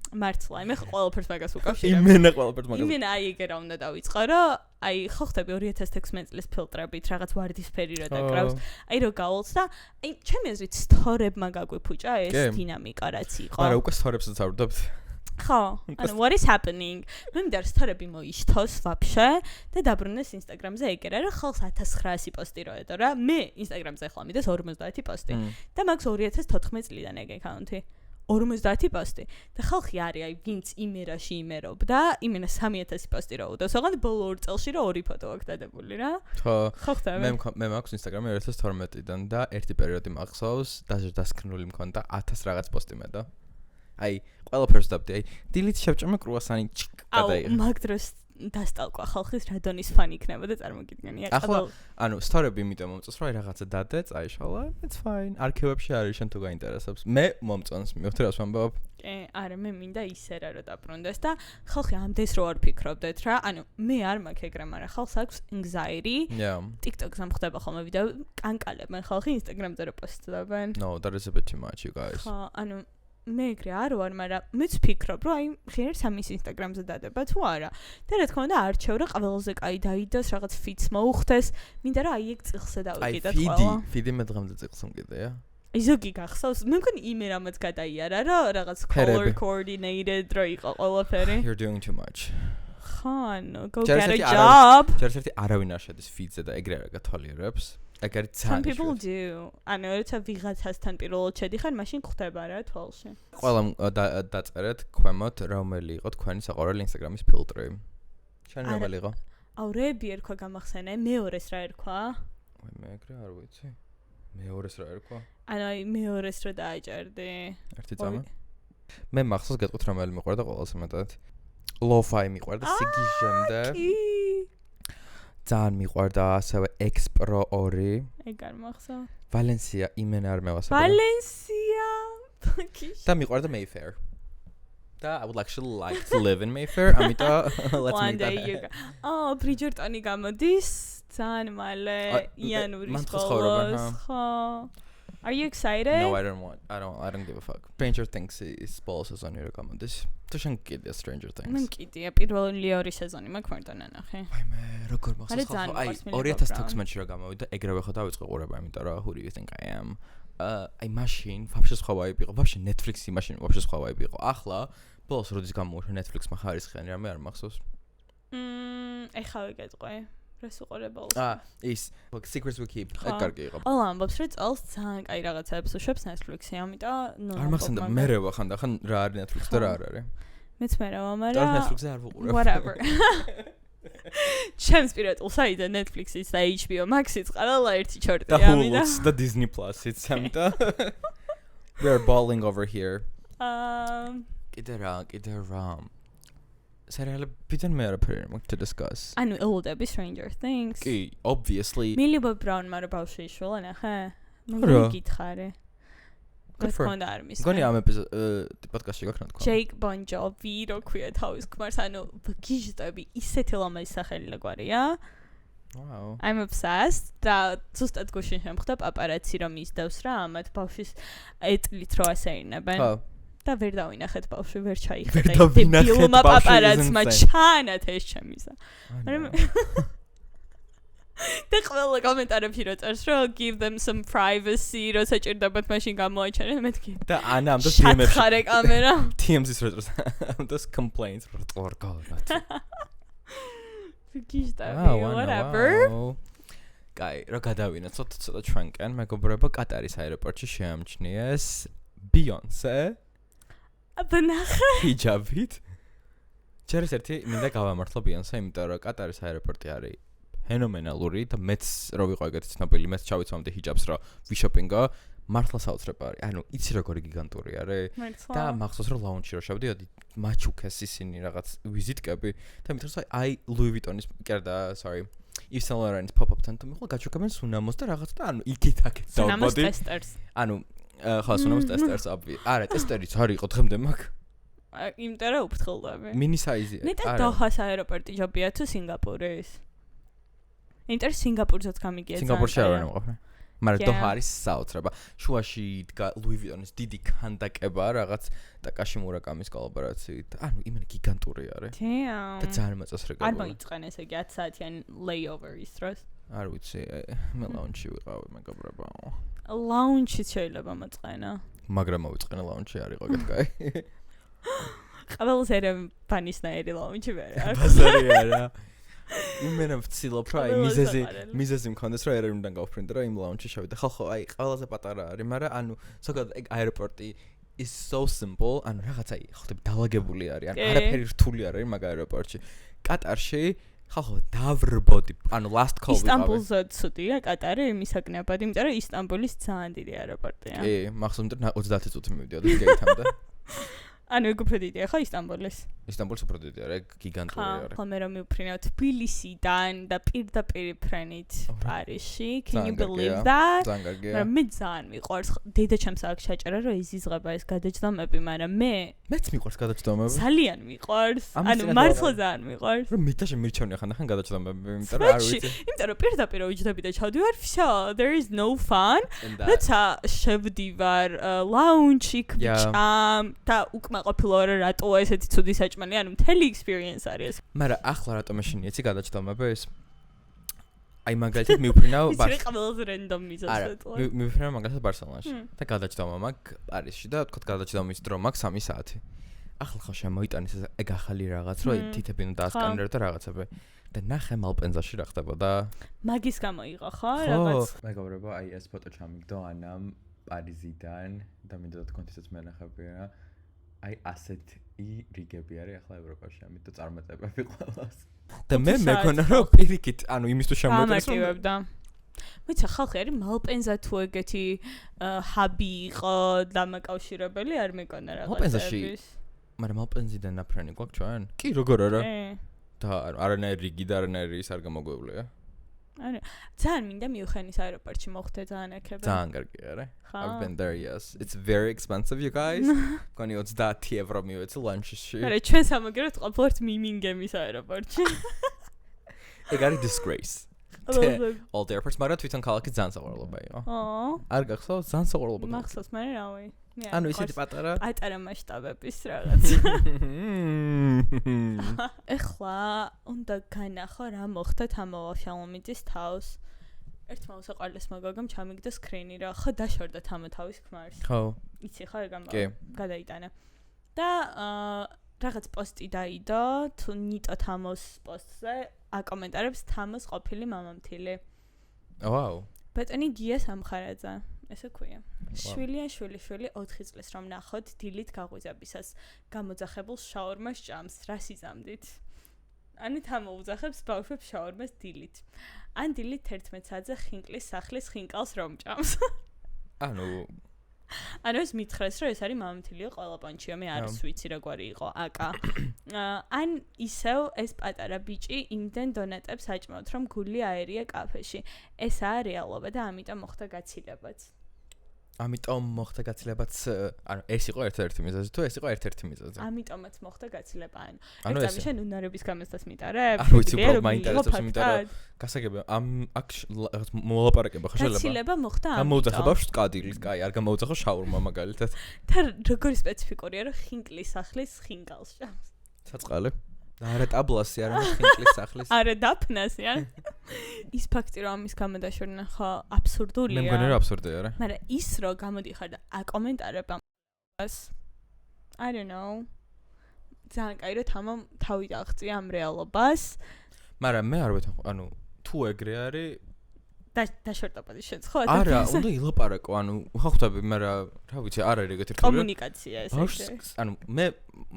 მართლა მე ყველაფერს მაგას უკავშირებ იმენა ყველაფერს მაგას იმენა აი ეგ რა უნდა დავიწყო რომ აი ხო ხტები 2016 წლის ფილტრებით რაღაც ვარდისფერი რო დაკრავს აი რო გაულს და აი ჩემი აზრით სტორებმა გაგვიფუჭა ეს დინამიკა რაც იყო მაგრამ უკვე სტორებსაც არ ვდობთ ხო ანუ what is happening მე მინდა სტორები მოიშთოს ვაფშე და დაბრუნდეს Instagram-ზე ეგერა რომ ხალხს 1900 პოსტი რო ედო რა მე Instagram-ზე ახლა მიდას 50 პოსტი და მაქვს 2014 წლიდან ეგ აკაუნთი 50 პოსტი და ხალხი არის აი ვინც იმერაში იმერობდა იმენა 3000 პოსტი რო უდოს ოღონდ ბოლო 2 წელში რო 2 ფოტო აქვს დადებული რა ხო ხოხტები მე მაქვს Instagram-ი 2012-დან და ერთი პერიოდი მახსოვს დასკრინული მქონდა 1000 რაღაც პოსტი მე და აი ყველაფერს დავდი აი delete შევჭამე კრუასანი გადაიღე მაგ დროს დასტალკვა ხალხის რა დონის ფანი იქნება და წარმოგიდგენია ახლა ანუ სტორები იმიტომ მომწონს რომ აი რაღაცა დადე წაიშალა it's fine არქივებში არის შენ თუ გაინტერესებს მე მომწონს მივხვდი რას ვამბობ არა მე მინდა ისე რა რომ დაბრუნდეს და ხალხი ამდენს რო არ ფიქრობდეთ რა ანუ მე არ მაქვს ეგრე მაგრამ ხალხს აქვს anxiety TikTok-ზე ხდება ხოლმე ვიდეო კანკალებენ ხალხი Instagram-ზე რო პოსტდებენ no that is a bit too much you guys ხო ანუ მე ეგრე არ ვარ, მაგრამ მეც ვფიქრობ, რომ აი ღირს ამის Instagram-ზე დადება თუ არა. და რა თქმა უნდა, არჩევ რა ყველაზე კაი დაიდოს, რაღაც ფიტს მოუხდეს, მინდა რომ აი ეგ წიხსე დავიკიდოთ ყველა. აი ფიდი მე დღემდე წიხს მგიდეა. აი ზოგი გახსოვს, მე მგონი იმერამაც გადაიარა, რომ რაღაც color coordinated რო იყო ყველაფერი. You're doing too much. ხან, go get a job. ჯერჯერობით არავინ არ შედის ფიდზე და ეგრე არ გათვალიერებს. ეგ არის Some people do. ანუ როცა ვიღაცასთან პირველად შედიხარ, მაშინ ხვდება რა თვალში. ყველა დაწერეთ ქვემოთ რომელი იყო თქვენი საყვარელი Instagram-ის ფილტრი. შენ რომელი იყო? აუ რები ერქვა გამახსენე, მეორეს რა ერქვა? მე ეგრე არ ვიცი. მეორეს რა ერქვა? ანუ აი მეორეს რა დააჭერდი. ერთი წამი. მე მახსოვს გეტყვით რომელი მიყვარდა ყველაზე მეტად. Lo-fi მიყვარდა სიგიჟემდე. ძალიან მიყვარდა ასევე X Pro 2. ეგ არ მახსოვს. Valencia იმენა არ მევასებია. Valencia. და მიყვარდა Mayfair. და I would actually like to live in Mayfair. ამიტომ let's meet that. Oh, Bridgerton-ი გამოდის ძალიან მალე იანვრის ბოლოს. ხო. Are you excited? No, I don't give a fuck. Stranger Things is ბოლოს სეზონი რა გამოდის. თუ შენ კიდია Stranger Things. მე კიდია პირველი 2 სეზონი მაქვს მარტო ნახე. აი მე როგორ მახსოვს ხო? აი 2016-ში რა გამოვიდა, ეგრევე ხო დავიწყე ყურება, იმიტომ რომ who do you think I am? აი მაშინ вообще სხვა ვაიბი იყო, вообще Netflix-ი მაშინ вообще სხვა ვაიბი იყო. ახლა ბოლოს როდის გამოუშვა Netflix-მა ხარისხიანი რამე არ მახსოვს. ეხავე გეტყვი. რას უყურებელს? ის Secrets We Keep. ეგ კარგი იყო. ყველა ამბობს, რომ წელს ძალიან კაი რაღაცებს უშვებს Netflix-ი, ამიტომ არ მახსენდა მერევა ხან რა არის Netflix და რა არ არის. მეც მერევა, და მაგრამ Netflix-ზე არ ვუყურებ. whatever. ჩემს პირადულ საიდან Netflix-ის და HBO Max-იც ყველა ერთი ჩორტია, ამიტომ. და Disney Plus-იც ამიტომ. We're balling over here. კიდე რა. სერიალებიდან მე არაფერი არ მაქვს to discuss. ანუ ელოდები Stranger Things. კი, obviously. Millie Bobby Brown მაგრამ ბავშვიიშველა ნახე. რა? გითხარე. გქონდა არ მის. გონი ამ პოდკასტში გაქნა თქვა. Jake Bon Jovi რო ქვია თავის ქმარს, ანუ გიჟდები ისეთი ლამაზი სახელი ლაგვარია. Wow. I'm obsessed. და ზუსტად გუშინ შემხვდა პაპარაცი რომ ისდევს რა ამათ ბავშვის ეტლით რო ასეირნებენ. ხო. და ვერ დავინახეთ ბავშვი ვერ ვერ ჩაიხედა. დავინახეთ დებილმა ბავშვი პაპარაცმა isn't ჩაანათ ეს ჩემისა. და ყველა კომენტარებში რო წერს რომ give them some privacy რო საჭიროდებათ მაშინ გამოაჩერენ მეთქი. და ანა ამ დროს DM-ებში შათხარე კამერა. TMZ-ს რო წერს. ამ დროს complaints რო წერს. გიჟდები whatever. კაი, რა გადავინე ცოტა ჩვენკენ, მეგობრებო, კატარის აეროპორტში შეამჩნიეს Beyoncé აბნახე. ჰიჯაბით. ჯერ ერთი მინდა გავამართლო Beyoncé, იმიტომ რომ კატარის აეროპორტი არის ფენომენალური და მეც რო ვიყო ეგეთი ცნობილი, მეც ჩავიცვამდი ჰიჯაბს რომ ვიშოპინგო, მართლა საოცრება არის. ანუ იცი როგორი გიგანტური არის. და მახსოვს რომ ლაუნჯში რო შევდიოდი, მაჩუქეს ისინი რაღაც ვიზიტკები და მითხრა აი Louis Vuitton-ის კერდა, sorry. Yves Saint Laurent's pop-up tent მიხლა გაჩუქებენ სუნამოს და რაღაც და ანუ იქით-აქეთ დავბოდი. ანუ ხო სუნამოს ტესტერს არა ტესტერიც არ იყო დღემდე მაგ. იმიტომ რომ უფრთხილდები. Mini size-ია. ნეტა დოჰას აეროპორტი ჯობია თუ სინგაპურის? ინტერ სინგაპურზეც გამიგია. სინგაპურში არ ვარ. მაგრამ დოჰა არის საოცრება. შუაში დგა Louis Vuitton-ის დიდი ქანდაკება რაღაც და კაში მურაკამის კოლაბორაციით. ანუ იმენი გიგანტური არის. და ძალიან მოწესრიგებული. არ მოიწყენ ესე იგი 10 საათიანი layover-ის დროს. არ ვიცი, მე ლაუნჯში ვიყავი მეგობრებო. ლაუნჯშიც შეიძლება მოწყენა. მაგრამ მოვიწყენა ლაუნჯში არ იყო კაი. ყველას ერევანისნაირი ლაუნჯი ვერ აქვს. ბაზარი არა. იმენა ვცილობ რა მიზეზი მქონდეს რომ ერევნიდან გავფრინდე რომ იმ ლაუნჯში შევიდე. ხო აი ყველაზე პატარა არის, მაგრამ ანუ ზოგადად ეგ აეროპორტი is so simple, ანუ რაღაცა ხოთები დაალაგებული არის, ანუ არაფერი რთული არ არის მაგ აეროპორტში. კატარში ხო დავრბოდი, ანუ last call ვიყავი. ისტანბულზე ცუდია კატარი იმისაკნებად, იმიტომ რომ ისტანბულის ძალიან დიდი აეროპორტია. კი, მახსოვს რომ 30 წუთი მივიდიოდი გეითამდე. ანუ ეგ უფრო დიდია ხო ისტანბულის? ისტანბულს უფრო დიდი არის, ეგ გიგანტური არის. ხო, მე რომ მივფრინავ თბილისიდან და პირდაპირ ფრენით პარიზში. Can you believe that? ძალიან კარგია. მაგრამ მე ძალიან მიყვარს. დედაჩემს აქვს საჭირო რომ იზიზღება ეს გადაჯდომები, მაგრამ მეც მიყვარს გადაჯდომები. ძალიან მიყვარს. ანუ მართლა ძალიან მიყვარს. რომ მითაში მირჩევნია ხანდახან გადაჯდომები, იმიტომ რომ არ ვიცი. იმიტომ რომ პირდაპირ ვიჯდები და ჩავდივარ, всё, there is no fun. როცა შევდივარ ლაუნჯში კვჭამ და უკმაყოფილო რა რატო ესეთი ცუდი საჭმელი, ანუ მთელი experience არის. მაგრამ ახლა რატომ მეშინია იცი გადაჯდომების? აი მაგალითად მივფრინავ ის ყველაზე random მიზეზია. მივფრინავ მაგალითად ბარსელონაში და გადაჯდომა მაქვს პარიზში და თქო გადაჯდომის დრო მაქვს 3 საათი. ახლა ხო შემოიტანის ეგ ახალი რაღაც, რომ თითები უნდა ასკანერო და რაღაცები. და ნახე მალპენზაში რა ხდებოდა. მაგის გამო იყო ხო რაღაც? მეგობრებო, აი ეს ფოტო ჩამიგდო ანამ პარიზიდან და მინდა თქვენ ისიც მენახები რა. აი ასეთი რიგები არის ახლა ევროპაში, ამიტომ წარმატებები ყველას. და მე მეკონა რომ პირიქით, ანუ იმის თუ შემოიწერს ამარტივებდა. მეცა ხალხი არის მალპენზა თუ ეგეთი ჰაბი იყო დამაკავშირებელი არ მეკონა რაღაცების. მალპენზაში მაგრამ მალპენზიდან ნაფრენი გვაქვს ჩვენ? კი, როგორ არა? და არანაირი რიგი და არანაირი ის არ გამოგვევლია. არა, ძალიან მინდა მიუხენის აეროპორტში მოხვდე ძალიან აქება. ძალიან კარგი არა? I've been there, yes. It's very expensive, you guys. Გონი 30 ევრო მივეცი ლანჩში. არა, ჩვენ სამაგერად ყოფილვართ მიმინგემის აეროპორტში. ეგ არის disgrace. All the airports, მაგრამ თვითონ ქალაქი ძალიან საყვარლობა იყო. არ გახსოვს? ძალიან საყვარლობა. მახსოვს, მე რავი. ანუ ისეთი პატარა მასშტაბების რაღაც. ეხლა უნდა განახო რა მოხდა თამოვა შალომიძის თავს. ერთმა უსაყვარლეს მაგაგამ ჩამიგდა სკრინი რა ხო დაშორდა თამა თავის ქმარს ხო იცი ხო ეგ გადაიტანა და რაღაც პოსტი დაიდო თუ ნიტო თამოს პოსტზე აკომენტარებს თამოს ყოფილი მამამთილი ვაუ ბატონი გია სამხარაძე ესე ქვია შვილია შვილი 4 წლის რომ ნახოთ დილით გაღვიძებისას გამოძახებულ შაურმას ჭამს რას იზამდით ani თამო უძახებს ბავშვებს შაურმას დილით ან დილით 11 საათზე ხინკლის სახლის ხინკალს რომ ჭამს ანუ ეს მითხრეს რომ ეს არის მამამთილიო ყველა პონჩიო მე არ ვიცი როგორი იყო აკა ან ისევ ეს პატარა ბიჭი იმდენ დონატებს აჭმევთ რომ გული აერია კაფეში ესაა რეალობა და ამიტომ მოხდა გაცილებაც ამიტომ მოხდა გაცილებაც ანუ ეს იყო ერთ-ერთი მიზეზი თუ ეს იყო ერთ-ერთი მიზეზი ამიტომაც მოხდა გაცილება ანუ ეს შენ უნარების გამოსდას მიტარებ ანუ ვიცი უფრო მაინტერესებს იმიტომ რომ გასაგებია ამ აქ მოლაპარაკება ხო შეიძლება გაცილება მოხდა ამიტომ გამოუძახე ბავშვს კადილით კაი არ გამოუძახო შაურმა მაგალითად და როგორი სპეციფიკურია რომ ხინკლის სახლის ხინკალს ჭამს საწყალი არა ტაბლასი არა ხინკლის სახლის არა დაფნასი არა ის ფაქტი რომ ამის გამოდაშორნა ხო აბსურდულია მე მგონი რომ აბსურდია რა მაგრამ ის რომ გამოდიხარ და აკომენტარებ ამას I don't know ძალიან კაი რომ თამამ თავი აღწია ამ რეალობას მაგრამ მე არ ვეთანხმ ანუ თუ ეგრე არის დაშორტაპადი შენც ხო არა უნდა ილაპარაკო ანუ ხო ხვდები მაგრამ რა ვიცი არ არის ეგეთი რთული კომუნიკაცია ეს ანუ მე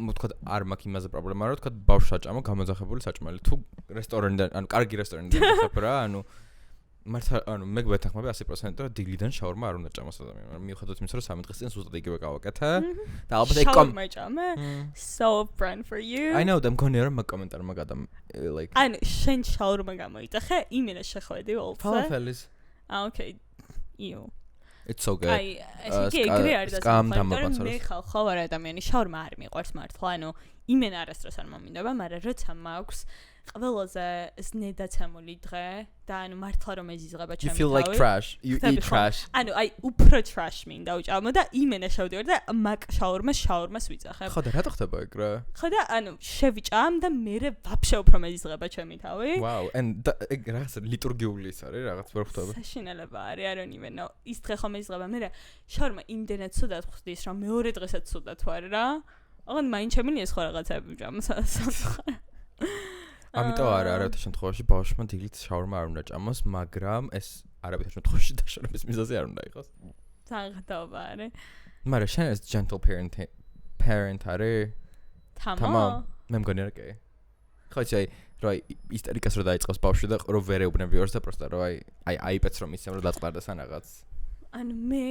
ვთქვათ არ მაქვს იმაზე პრობლემა რომ ვთქვათ ბავშვს აჭამა გამოძახებული საჭმელი თუ რესტორანიდან ანუ კარგი რესტორანიდან ხებ რა ანუ მართლა ანუ მე გვეთანხმები 100% რომ დილიდან შაურმა არ უნდა ჭამოს ადამიანს მაგრამ მიუხედავად იმისა რომ 3 დღის წინ ზუსტად იგივე გავაკეთე და ალბათ ეგ შაურმა ჭამე so friend for you I know them მგონია რომ კომენტარმა გადამ like ანუ შენ შაურმა გამოიტახე იმენა შეხვედი ოლცე ფალაფელის okay you it's so good აი ეს ეგრე არ დასწავლე მე ხო ვარ ადამიანი შაურმა არ მიყვარს მართლა ანუ იმენა არასდროს არ მომინდება მაგრამ როცა მაქვს ყველაზე ზნედაცემული დღე და ანუ მართლა რომ ეზიზღება ჩემი you feel like trash you eat trash ანუ აი უფრო trash მინდა უჭამო და იმენა შევდივარ და მაგ შაურმას ვიძახებ ხო და რატო ხდება ეგ რა ხო და ანუ შევიჭამ და მე ვაფშე უფრო მეზიზღება ჩემი თავი wow and ეგ რაღაც ლიტურგიული ის არის რაღაც ვერ ხვდები საშინელება არის არ ონიმენო ის დღე ხომ მეზიზღება მე რა შაურმა იმდენად ცუდად ხდის რომ მეორე დღესაც ცუდად ვარ რა აღარ მაინც შემიძლია ეს ხო რაღაცები ვჭამ ამიტომ არავითარ შემთხვევაში ბავშვმა დილით შაურმა არ უნდა ჭამოს, მაგრამ ეს არავითარ შემთხვევაში დაშორების მიზეზი არ უნდა იყოს. თანხმობა არის. მაგრამ შენ ეს gentle parent არის? თამა. მე მგონი რა კი. ხო ისე რა ისტორიკას რო დაიწყოს ბავშვი და რო ვერ ეუბნები ორს და პროსტა რო აი აიპეთს რომ ისე რომ დაწყარდეს ან რაღაც. ანუ მე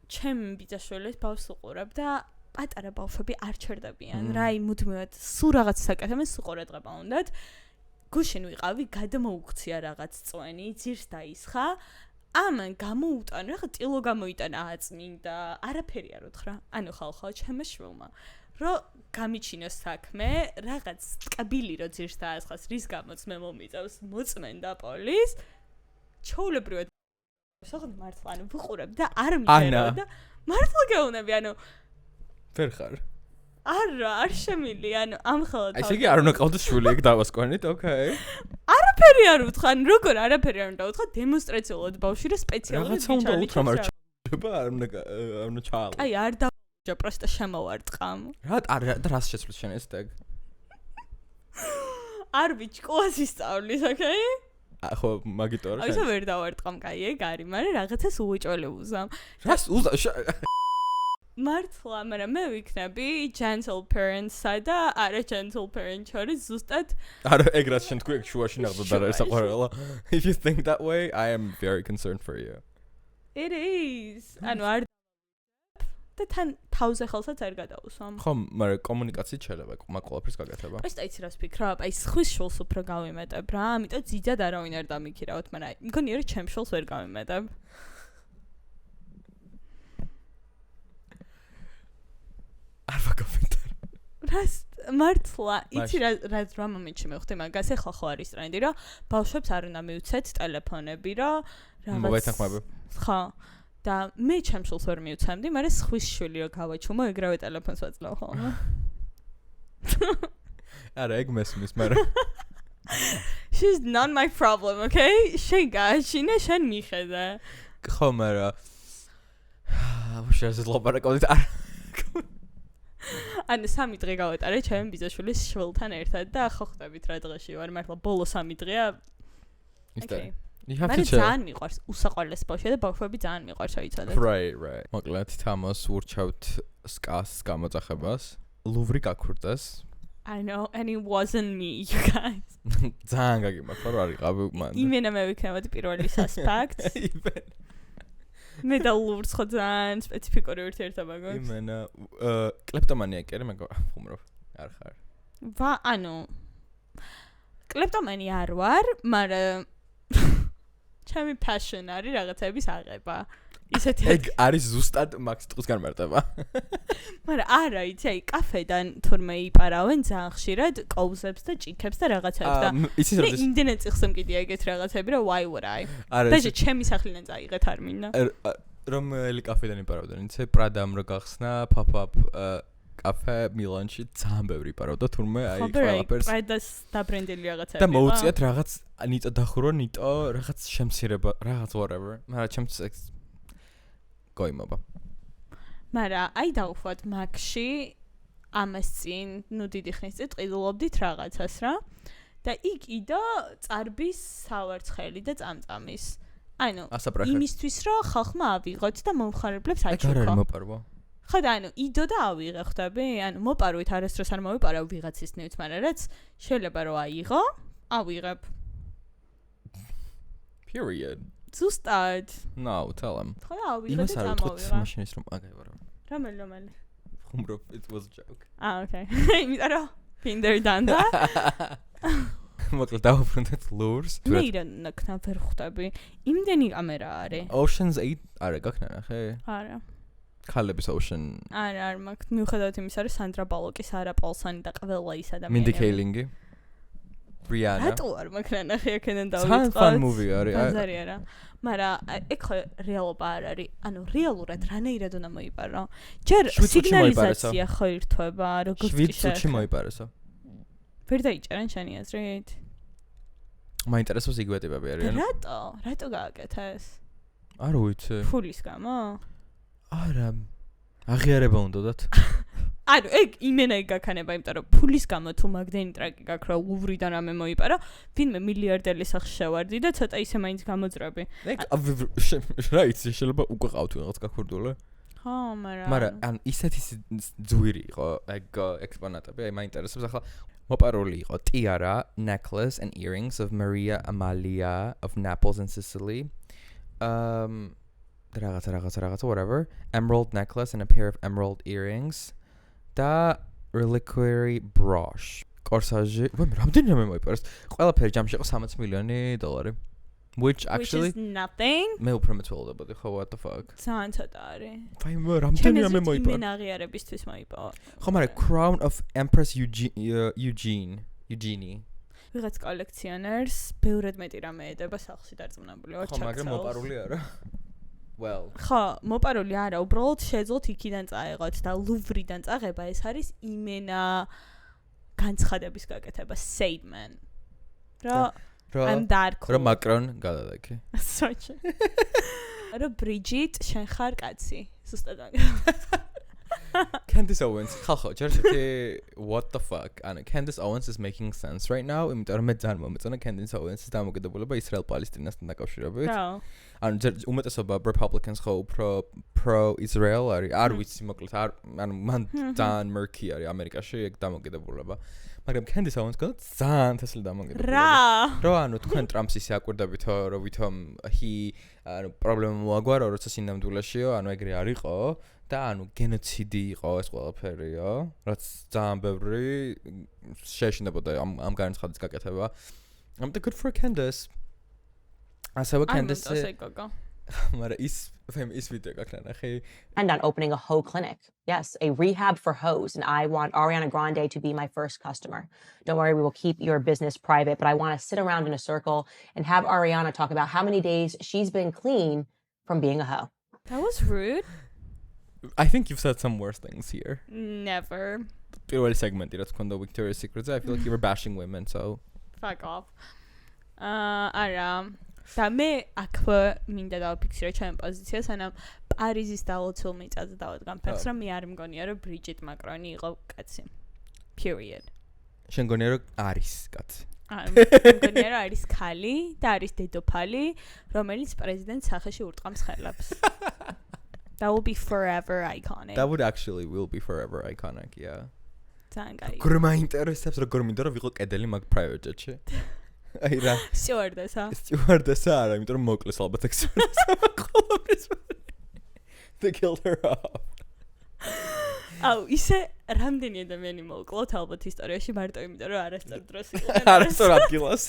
ჩემ ბიძაშვილის ბავშვს უყურებ და პატარა ბავშვები არ ჩერდებიან რა იმუდმივად სულ რაღაც საკეთებენ სულ ყურადღება უნდათ გუშინ ვიყავი გადმოუქცია რაღაც წვენი ძირს დაისხა ამან გამოუტანა რაღაც ტილო გამოიტანა აწმინდა არაფერი არ უთხრა ანუ ხალხო ჩემო შვილმა რო გამიჩინოს საქმე რაღაც კაბილი რო ძირს დაასხას რის გამოც მე მომიწევს მოწმენდა პოლის ჩაულებრივად საღად მართლა ანუ ვიყურებ და არ მიწერო და მართლა გეუნები ანუ ვერ ხარ. არა, არ შემილი, ანუ ამ ხელად. აი, ესე იგი არ უნდა ყავდეს შვილი, ეგ დავასკვანით, ოკეი. არაფერი არ უთხრა, როგორ არაფერი არ უნდა უთხრა, დემონსტრაციულად ბავშვი რა სპეციალური რაღაცა უნდა უთხრა, მაგრამ არ უნდა ჩაალო. აი, არ დავჯა, პროსტა შემოვარტყამ. რა და რას შეცვლის შენ ეს ეგ? არ ვიჭკოს ისწავლის, ოკეი? ხო, მაგიტორ შენ. აი, შე ვერ დავარტყამ, კაი, ეგ არის, მაგრამ რაღაცას უეჭველე უზამ. რას უზა? მართლა, მაგრამ მე ვიქნები gentle parents-სა და არა gentle parents შორის ზუსტად არა ეგ რაც შენ თქვი ეგ შუაში ნახდოდ არა ესაყარელა if you think that way I am very concerned for you it is ანუ არ და თან თავზე ხელსაც არ გადაუსვამ ხო მაგრამ კომუნიკაციით შეიძლება მაგ ყველაფერს გაკეთება პროსტა იცი რას ვფიქრობ აი ხვის შულს უფრო გავიმეტებ რა ამიტომ ძიძად არავინ არ დამიქირავთ მაგრამ მგონია რომ ჩემ შულს ვერ გავიმეტებ არ ვაკომენტარ. რას მართლა იცი რა მომენტში მივხვდი მაგას ეხლა ხო არის ტრენდი რომ ბავშვებს არ უნდა მიუცეთ ტელეფონები რომ რაღაც მოვეთანხმები. ხო და მე ჩემშულს ვერ მივცემდი მაგრამ ხვის შვილი რომ გავაჩუმო ეგრევე ტელეფონს ვაძლევ ხოლმე. არა ეგ მესმის მაგრამ She's not my problem, okay? შენ გააჩინე, შენ მიხედე. ხო, მაგრამ უშუალოდ ლაპარაკობთ არ. ანუ 3 დღე გავატარე ჩემი ბიძაშვილის შვილთან ერთად და ხო ხვდებით რა დღეში ვარ, მართლა ბოლო 3 დღეა. Okay. მაგრამ ძალიან მიყვარს უსაყვარლეს ბავშვია და ბავშვები ძალიან მიყვარს აიცადეთ. Right. მოკლედ თამოს ურჩავთ სკას გამოძახებას. ლუვრი გაქურდეს. I know, and it wasn't me, you guys. ძალიან გაგიმართლა რა არიყავი მანდ. იმენა მე ვიქნებოდი პირველი suspect. მე და ლუვრს ხო ძალიან სპეციფიკური ურთიერთობა გვაქვს. იმენა კლეპტომანია კი არა მეგონა ხუმრობ. არ ხარ. ანუ კლეპტომანი არ ვარ, მაგრამ ჩემი passion არის რაღაცების აღება. ისეთი ეგ არის ზუსტად მაქს ტყუს განმარტება. მაგრამ არა, იცი, აი კაფედან თურმე იპარავენ ძალიან ხშირად კოუზებს და ჭიქებს და რაღაცებს და მე იმდენად წიხსე მკიდია ეგეთ რაღაცები, რომ why would I? დაჟე ჩემი სახლიდან წაიღეთ არ მინდა. რომელი კაფედან იპარავდნენ? იცი, პრადამ რო გახსნა, pop-up კაფე მილანში ძალიან ბევრი იპარავდა თურმე აი ყველაფერს. პრადას დაბრენდილი რაღაცები. და მოუწიათ რაღაც ნიტო დახურო, ნიტო რაღაც შემცირება, რაღაც whatever. მაგრამ ჩემს goimaba. მაგრამ აი დავუხვათ მაქში ამას წინ, ნუ დიდი ხნის წინ ყიდულობდით რაღაცას რა. და იქ იდა წარბის სავარცხელი და წამწამის. ანუ იმისთვის რომ ხალხმა ავიღოთ და მომხარებლებს აჩუქო. ეგ არ არის მოპარვა. ხო და ანუ იდო და ავიღე ხვდები? ანუ მოპარვით არასდროს არ მოვიპარავ ვიღაცის ნივთს, მაგრამ რაც შეიძლება რომ აიღო, ავიღებ. Period. ზუსტად. No, tell him. ხო და ავიღე და წამოვიღე. მაშინის რომ აგაიბარო. რომელი? ხუმრობ, it was a joke. Okay. იმიტომ რომ Pinder done that. მოკლედ დავუბრუნდეთ ლურს. მე ნაკნა ვერ ხვდები. იმდენი კამერა არის. Ocean's 8 არა გაქნა ნახე? არა. ქალების Ocean. არა, მაგ მიუხედავად იმისა, რომ სანდრა ბალოკის არა პოლსანი და ყველა ის ადამიანები. Mindy Kaling-ი. Rihanna. რატო არ მაგნა ნახე აქედან დავიწყოთ. Fun movie არის. ბაზარი არა. მაგრამ ეგ ხო რეალობა არ არის. ანუ რეალურად რანაირად უნდა მოიპარო. ჯერ სიგნალიზაცია ხო ირთვება, როგორც კი 7 წუთში მოიპარესო. ვერ დაიჭერენ შენი აზრით? მაინტერესებს იგივე ტიპები არიან. რატო გააკეთეს? არ ვიცი. ფულის გამო? არა. აღიარება უნდათ. ანუ ეგ იმენა ეგ გაქანება, იმიტომ რომ ფულის გამო თუ მაგდენი ტრაკი გაქვს რა ლუვრიდან რამე მოიპარა, ვინმე მილიარდელი სახში შევარდი და ცოტა ისე მაინც გამოძრები. ეგ რა იცი, შეიძლება უკვე ყავთ ვიღაც გაქურდული. ხო, მაგრამ ან ისეთი ძვირი იყო ეგ ექსპონატები, აი მაინტერესებს ახლა მოპარული იყო tiara, necklace and earrings of Maria Amalia of Naples and Sicily. Რაღაცა whatever. Emerald necklace and a pair of emerald earrings. Da reliquary brooch. Corsage. Wait, რამდენიმე მოიპარეს? ყველაფერი ჯამში იყო $30 მილიონი. Which actually is nothing. მე უფრო მეცვალდებოდი, ხო, what the fuck. ძალიან ცოტა არის. ფაი მე რამდენიმე მოიპარა. მე აღიარებისთვის მოიპავა. ხო, მაგრამ Crown of Empress Eugenie. ვიღაც კოლექციონერს ბევრად მეტი რამე ედება სახლში დარწმუნებული ვარ ჩაკცავს. ხო, მაგრამ მოპარული არა. Well. ხო, მოპარული არა, უბრალოდ შეძლოთ იქიდან წაეღოთ და ლუვრიდან წაღება ეს არის იმენა განცხადების გაკეთება statement. I'm that cool. Რა Macron გადადაკე. Sochi. რა Bridget შენ ხარ კაცი. ზუსტად Candace Owens. ხალხო, ჯერჯერობით what the fuck? ანუ Candace Owens is making sense right now. იმიტომ რომ მე ძალიან მომეწონა Candace Owens-ის დამოკიდებულება ისრაელ-პალესტინასთან დაკავშირებით. ანუ უმეტესობა Republicans ხო pro Israel არის. არ ვიცი მოკლედ ანუ მან ძალიან murky არის ამერიკაში ეგ დამოკიდებულება. მაგრამ Candace Owens გქონდა ძალიან თესლი დამოკიდებულება. რა ანუ თქვენ ტრამპს ისე აკვირდებითო რომ ვითომ ანუ პრობლემა მოაგვარო როცა სინამდვილეშიო ანუ ეგრე არ იყო და ანუ გენოციდი იყო ეს ყველაფერიო რაც ძალიან ბევრი შეეშინებოდა ამ განცხადის გაკეთება. I'm the good for Candace. ასევე Candace მაგრამ ის ვიდეო გაქნა ნახე. And on opening a hoe clinic. Yes, a rehab for hoes. And I want Ariana Grande to be my first customer. Don't worry, we will keep your business private, but I want to sit around in a circle and have Ariana talk about how many days she's been clean from being a hoe. That was rude. I think you've said some worse things here. Never. პირველი სეგმენტი რაც ქონდა Victoria's Secret, I feel like you were bashing women, so fuck off. არა და მე აქვე მინდა დავფიქსირო ჩემ პოზიციას, სანამ პარიზის დალოცულ მიწაზე დავადგან ფეხს, რომ მე არ მგონია, რომ ბრიჯიტ მაკრონი იყო კაცი. Period. შენ გონია რომ არის კაცი. მგონია რომ არის ქალი და არის დედოფალი, რომელიც პრეზიდენტს სახეში ურტყამს ხელებს. That will be forever iconic. That would actually will be forever iconic, yeah. ძალიან კაი. გრმა ინტერესებს როგორ მინდა რომ ვიყო კედელი მაგ private jet-ში. აი რა. Stewardess-ა. Stewardess-ა არა, იმიტომ რომ მოკლეს ალბათ ეგ stewardess-ა. They killed her off. აუ, ისე რამდენი ადამიანი მოკლოთ ალბათ ისტორიაში მარტო იმიტომ რომ არასწორ დროს იყო. არასწორ ადგილას.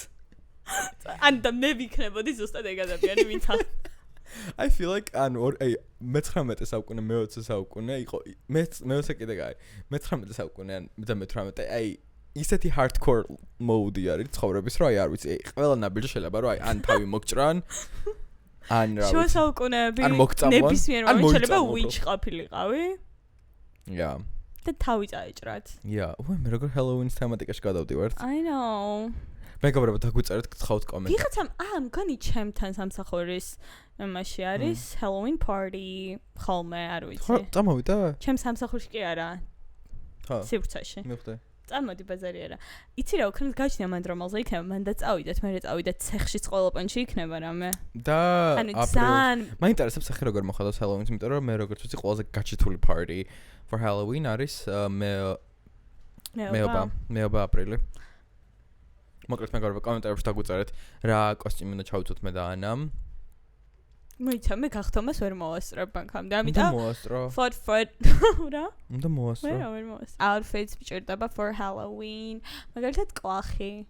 ან და მე ვიქნებოდი ზუსტად ეგ ადამიანი, ვინც I feel like აი 19 საუკუნე მე-20 საუკუნე იყო მე-20 კიდე გაი. მე-19 საუკუნე და მე-18 აი ისეთი hardcore mode არის ცხოვრების რომ აი არ ვიცი ყველა ნაბიჯი შეიძლება რომ აი ან თავი მოგჭრან ან რა ვიცი. შუა საუკუნეები ნებისმიერ მომენტში შეიძლება witch ყოფილიყავი. Yeah. და თავი წაეჭრათ. Yeah, მე როგორ Halloween-ის თემატიკაში გადავდივართ. I know. მეგობრებო დაგვიწერეთ გთხოვთ კომენტარი. ვიღაცამ მგონი ჩემთან სამსახურის მასში არის Halloween party ხოლმე არ ვიცი. წამოვიდა? ჩემ სამსახურში კი არა. ხო. სივრცეში. მივხვდი. წამოდი ბაზარი არა. იცი რა უქნეს გაჩნია მან დრომალზე იქნება მან და წავიდეთ, მე წავიდეთ ცეხშიც ყველა პონჩი იქნება რამე. და აპრილს. მაინტერესებს ახლა როგორ მოხდა Halloween-ს, იმიტომ რომ მე როგორც ვიცი ყველაზე გაჩითული party for Halloween არის მეობა აპრილი. მოკლედ მეგობრებო კომენტარებში დაგვიწერეთ რა კოსტიუმი უნდა ჩავუწოთ მე და ანამ. მოიცა მე გახთომას ვერ მოვასწრებ ბანკამდე, ამიტომ მოვასწრო. Foot რა? უნდა მოვასწრო. ვერ მოვასწრო. Outfits მჭირდება for Halloween. მაგალითად კვახი.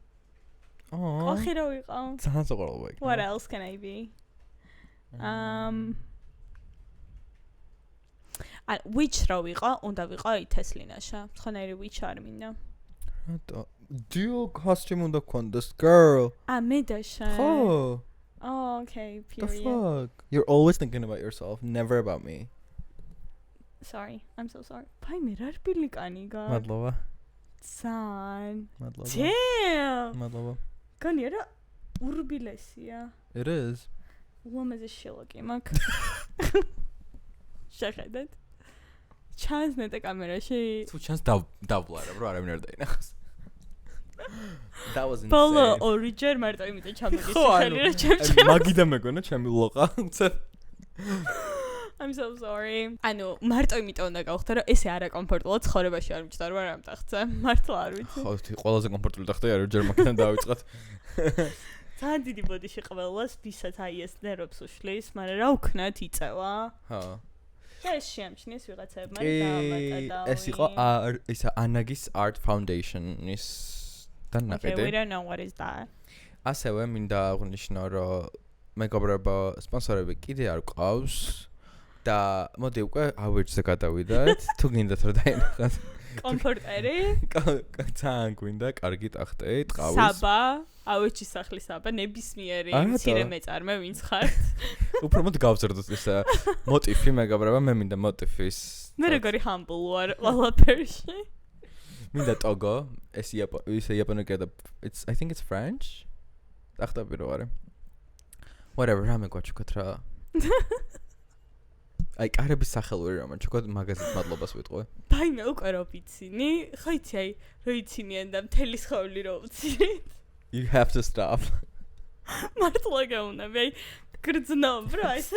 კვახი რა ვიყო? ძალიან საყვარელია იქ. What else can I be? Which რა ვიყო? უნდა ვიყო თესლინაშა. ხანერი which არ მინდა. რატო? Dual costume უნდა გქონდეს girl. მე და შენ. ხო. Oh, okay, period. The fuck? You're always thinking about yourself, never about me. Sorry, I'm so sorry. Pai მე რა რბილიკანი გა. მადლობა. ძალიან. მადლობა. Damn. მადლობა. განია რა ურბილესია. It is. უამაზე შილოკი მაგ. შეხედეთ. ჩანს ნეტა კამერაში. თუ ჩანს დავლარა, bro, არავინ არ დაინახოს. That was insane. Polo origin მარტო იმიტომ ჩამოდის ხელი რა ჩემ. მაგიდა მეგონა ჩემი ლოყა. I'm so sorry. ანუ მარტო იმიტომ უნდა გავხდე რომ ესე არა კომფორტულად ცხოვრებაში არ მჭდარ ვარ ამ ტახტზე. მართლა არ ვიცი. ხო, ყველაზე კომფორტული ტახტი არის ჯერ მაგიდან დავიწყოთ. ძალიან დიდი ბოდიში ყველას ვისაც აი ეს ნერვებს უშლის, მაგრამ რა უქნათ იწევა. ხო. ეს შეამჩნიეს ვიღაცებმა და ეს იყო ისა ანაგის Art Foundation-ის Okay, we don't know what is that. ასევე მინდა აღნიშნო, რომ მეგობრებო, სპონსორები კიდე არ ყავს და მოდი უკვე ავეჯზე გადავიდეთ. თუ გინდათ რომ დაინახოთ. კომფორტერი? ძალიან გვინდა, კარგი ტახტი, ტყავის. საბა, ავეჯის სახლის საბა, ნებისმიერი მცირე მეწარმე ვინც ხართ. უფრო მოდი გავზრდოთ ეს მოტივი, მეგობრებო, მე მინდა მოტივის. მე როგორი humble ვარ ყველაფერში. მინდა ტოგო, ეს იაპონური და I think it's French. ახტები რო არის. Whatever, რამე გვაჩუქოთ რა. აი კარების სახელური რომ ჩუქოთ მაგაზით მადლობას ვიტყვე. დაიმე უკვე რო ვიცინი, ხო იცი აი რო იცინიან და მთელი სხეული რო უცინით. You have to stop. მართლა გაუნები, აი გრძნობ რა ეს.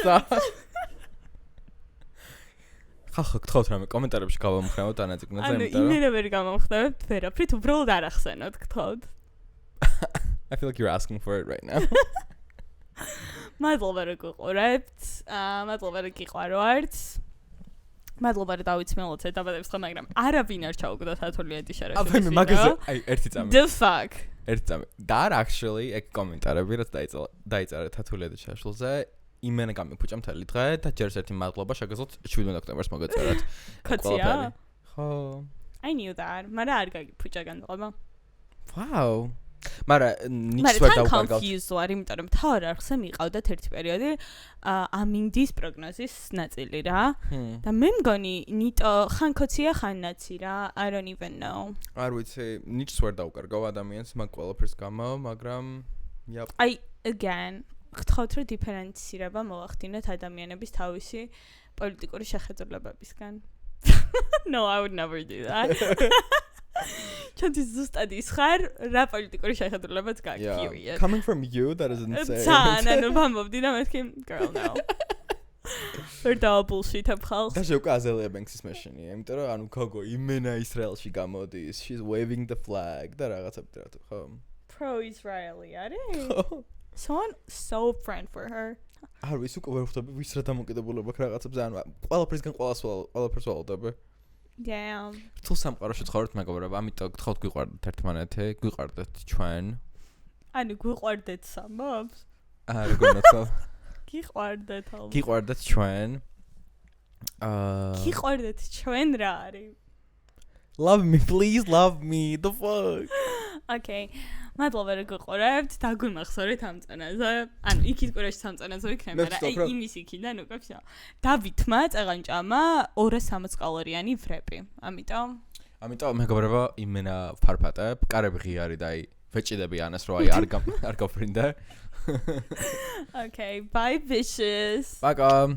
ხახ გთხოვთ რამე კომენტარებში გავამხნევოთ ანაწიგნაზე იმიტომ რომ იმენა ვერ გამომხნევებთ ვერაფრით უბრალოდ არ ახსენოთ გთხოვთ. I feel like you're asking for it right now. მადლობა რომ გიყურებთ. მადლობა რომ გიყვარვართ. მადლობა რომ დავიცმელოთ ეტაპებს ხო, მაგრამ არავინ არ ჩაუგდოთ ათოლიეთის შარაში. აბა მაგაზე აი ერთი წამი. The fuck. ერთი წამი. და actually ეგ კომენტარები რაც დაიწერა თათულიეთის შაშულზე იმენა გამიფუჭა მთელი დღე და ჯერს ერთი მადლობა შეგეძლოთ 17 ოქტომბერს მოგეწერათ. კაცია? ხო. I knew that. მაგრამ არ გაგიფუჭა განწყობა. Wow. მაგრამ ნიჩს ვერ დავკარგავთ. confused ვარ, იმიტომ რომ თავარ არხზე მიყავდათ ერთი პერიოდი ამინდის პროგნოზის ნაწილი რა. და მე მგონი ნიტო ხანქოცია ხანნაცი რა. I don't even know. არ ვიცი, ნიჩს ვერ დავკარგავ ადამიანს მაგ ყველაფერს გამო, მაგრამ Yep. Again, გთხოვთ რომ დიფერენცირება მოახდინოთ ადამიანების თავისი პოლიტიკური შეხედულებებისგან. No, I would never do that. Ჩანთის ზუსტად ის ხარ, რა პოლიტიკური შეხედულებაც გაქვს, period. Coming from you, that is insane. Თან, ვამბობდი და მეთქი, girl, no. ვერ დავაბულშიტებ ხალხს. და უკვე აზელია ბენქსის მეშინია, იმიტომ რომ ანუ გოგო იმენა ისრაელში გამოდის, she's waving the flag და რაღაცები რა თუ ხო? Pro-Israeli, არის? Someone so friend for her. არ ვიცი უკვე ვერ ხვდები ვის რა დამოკიდებულება აქვს რაღაცებზე, ანუ ყველაფრისგან ყველაფერს ვალოდები. Damn. თუ სამყაროში ცხოვრობთ მეგობრებო, ამიტომ გთხოვთ გვიყვარდეთ ერთმანეთი, გვიყვარდეთ ჩვენ. ანუ გვიყვარდეთ სამბობს? როგორ ნაცვალ? გიყვარდეთ ალბათ. გიყვარდეთ ჩვენ. გიყვარდეთ ჩვენ რა არის? Love me, please love me. The fuck. Okay. მადლობა რომ გიყურებთ, დაგვიმახსოვრეთ ამ წენაზე. ანუ იქით კვირაში სამწენაზე ვიქნებ, მაგრამ იმის იქიდან უკვე всё. დავითმა წეღანჭამა 260 კალორიანი ვრები. ამიტომ მეგობრებო, იმენა ფარფატებ, კარები ღიარი და ვეჭიდები ანას რომ არ გავფრინდე. Okay, bye bitches. Bye.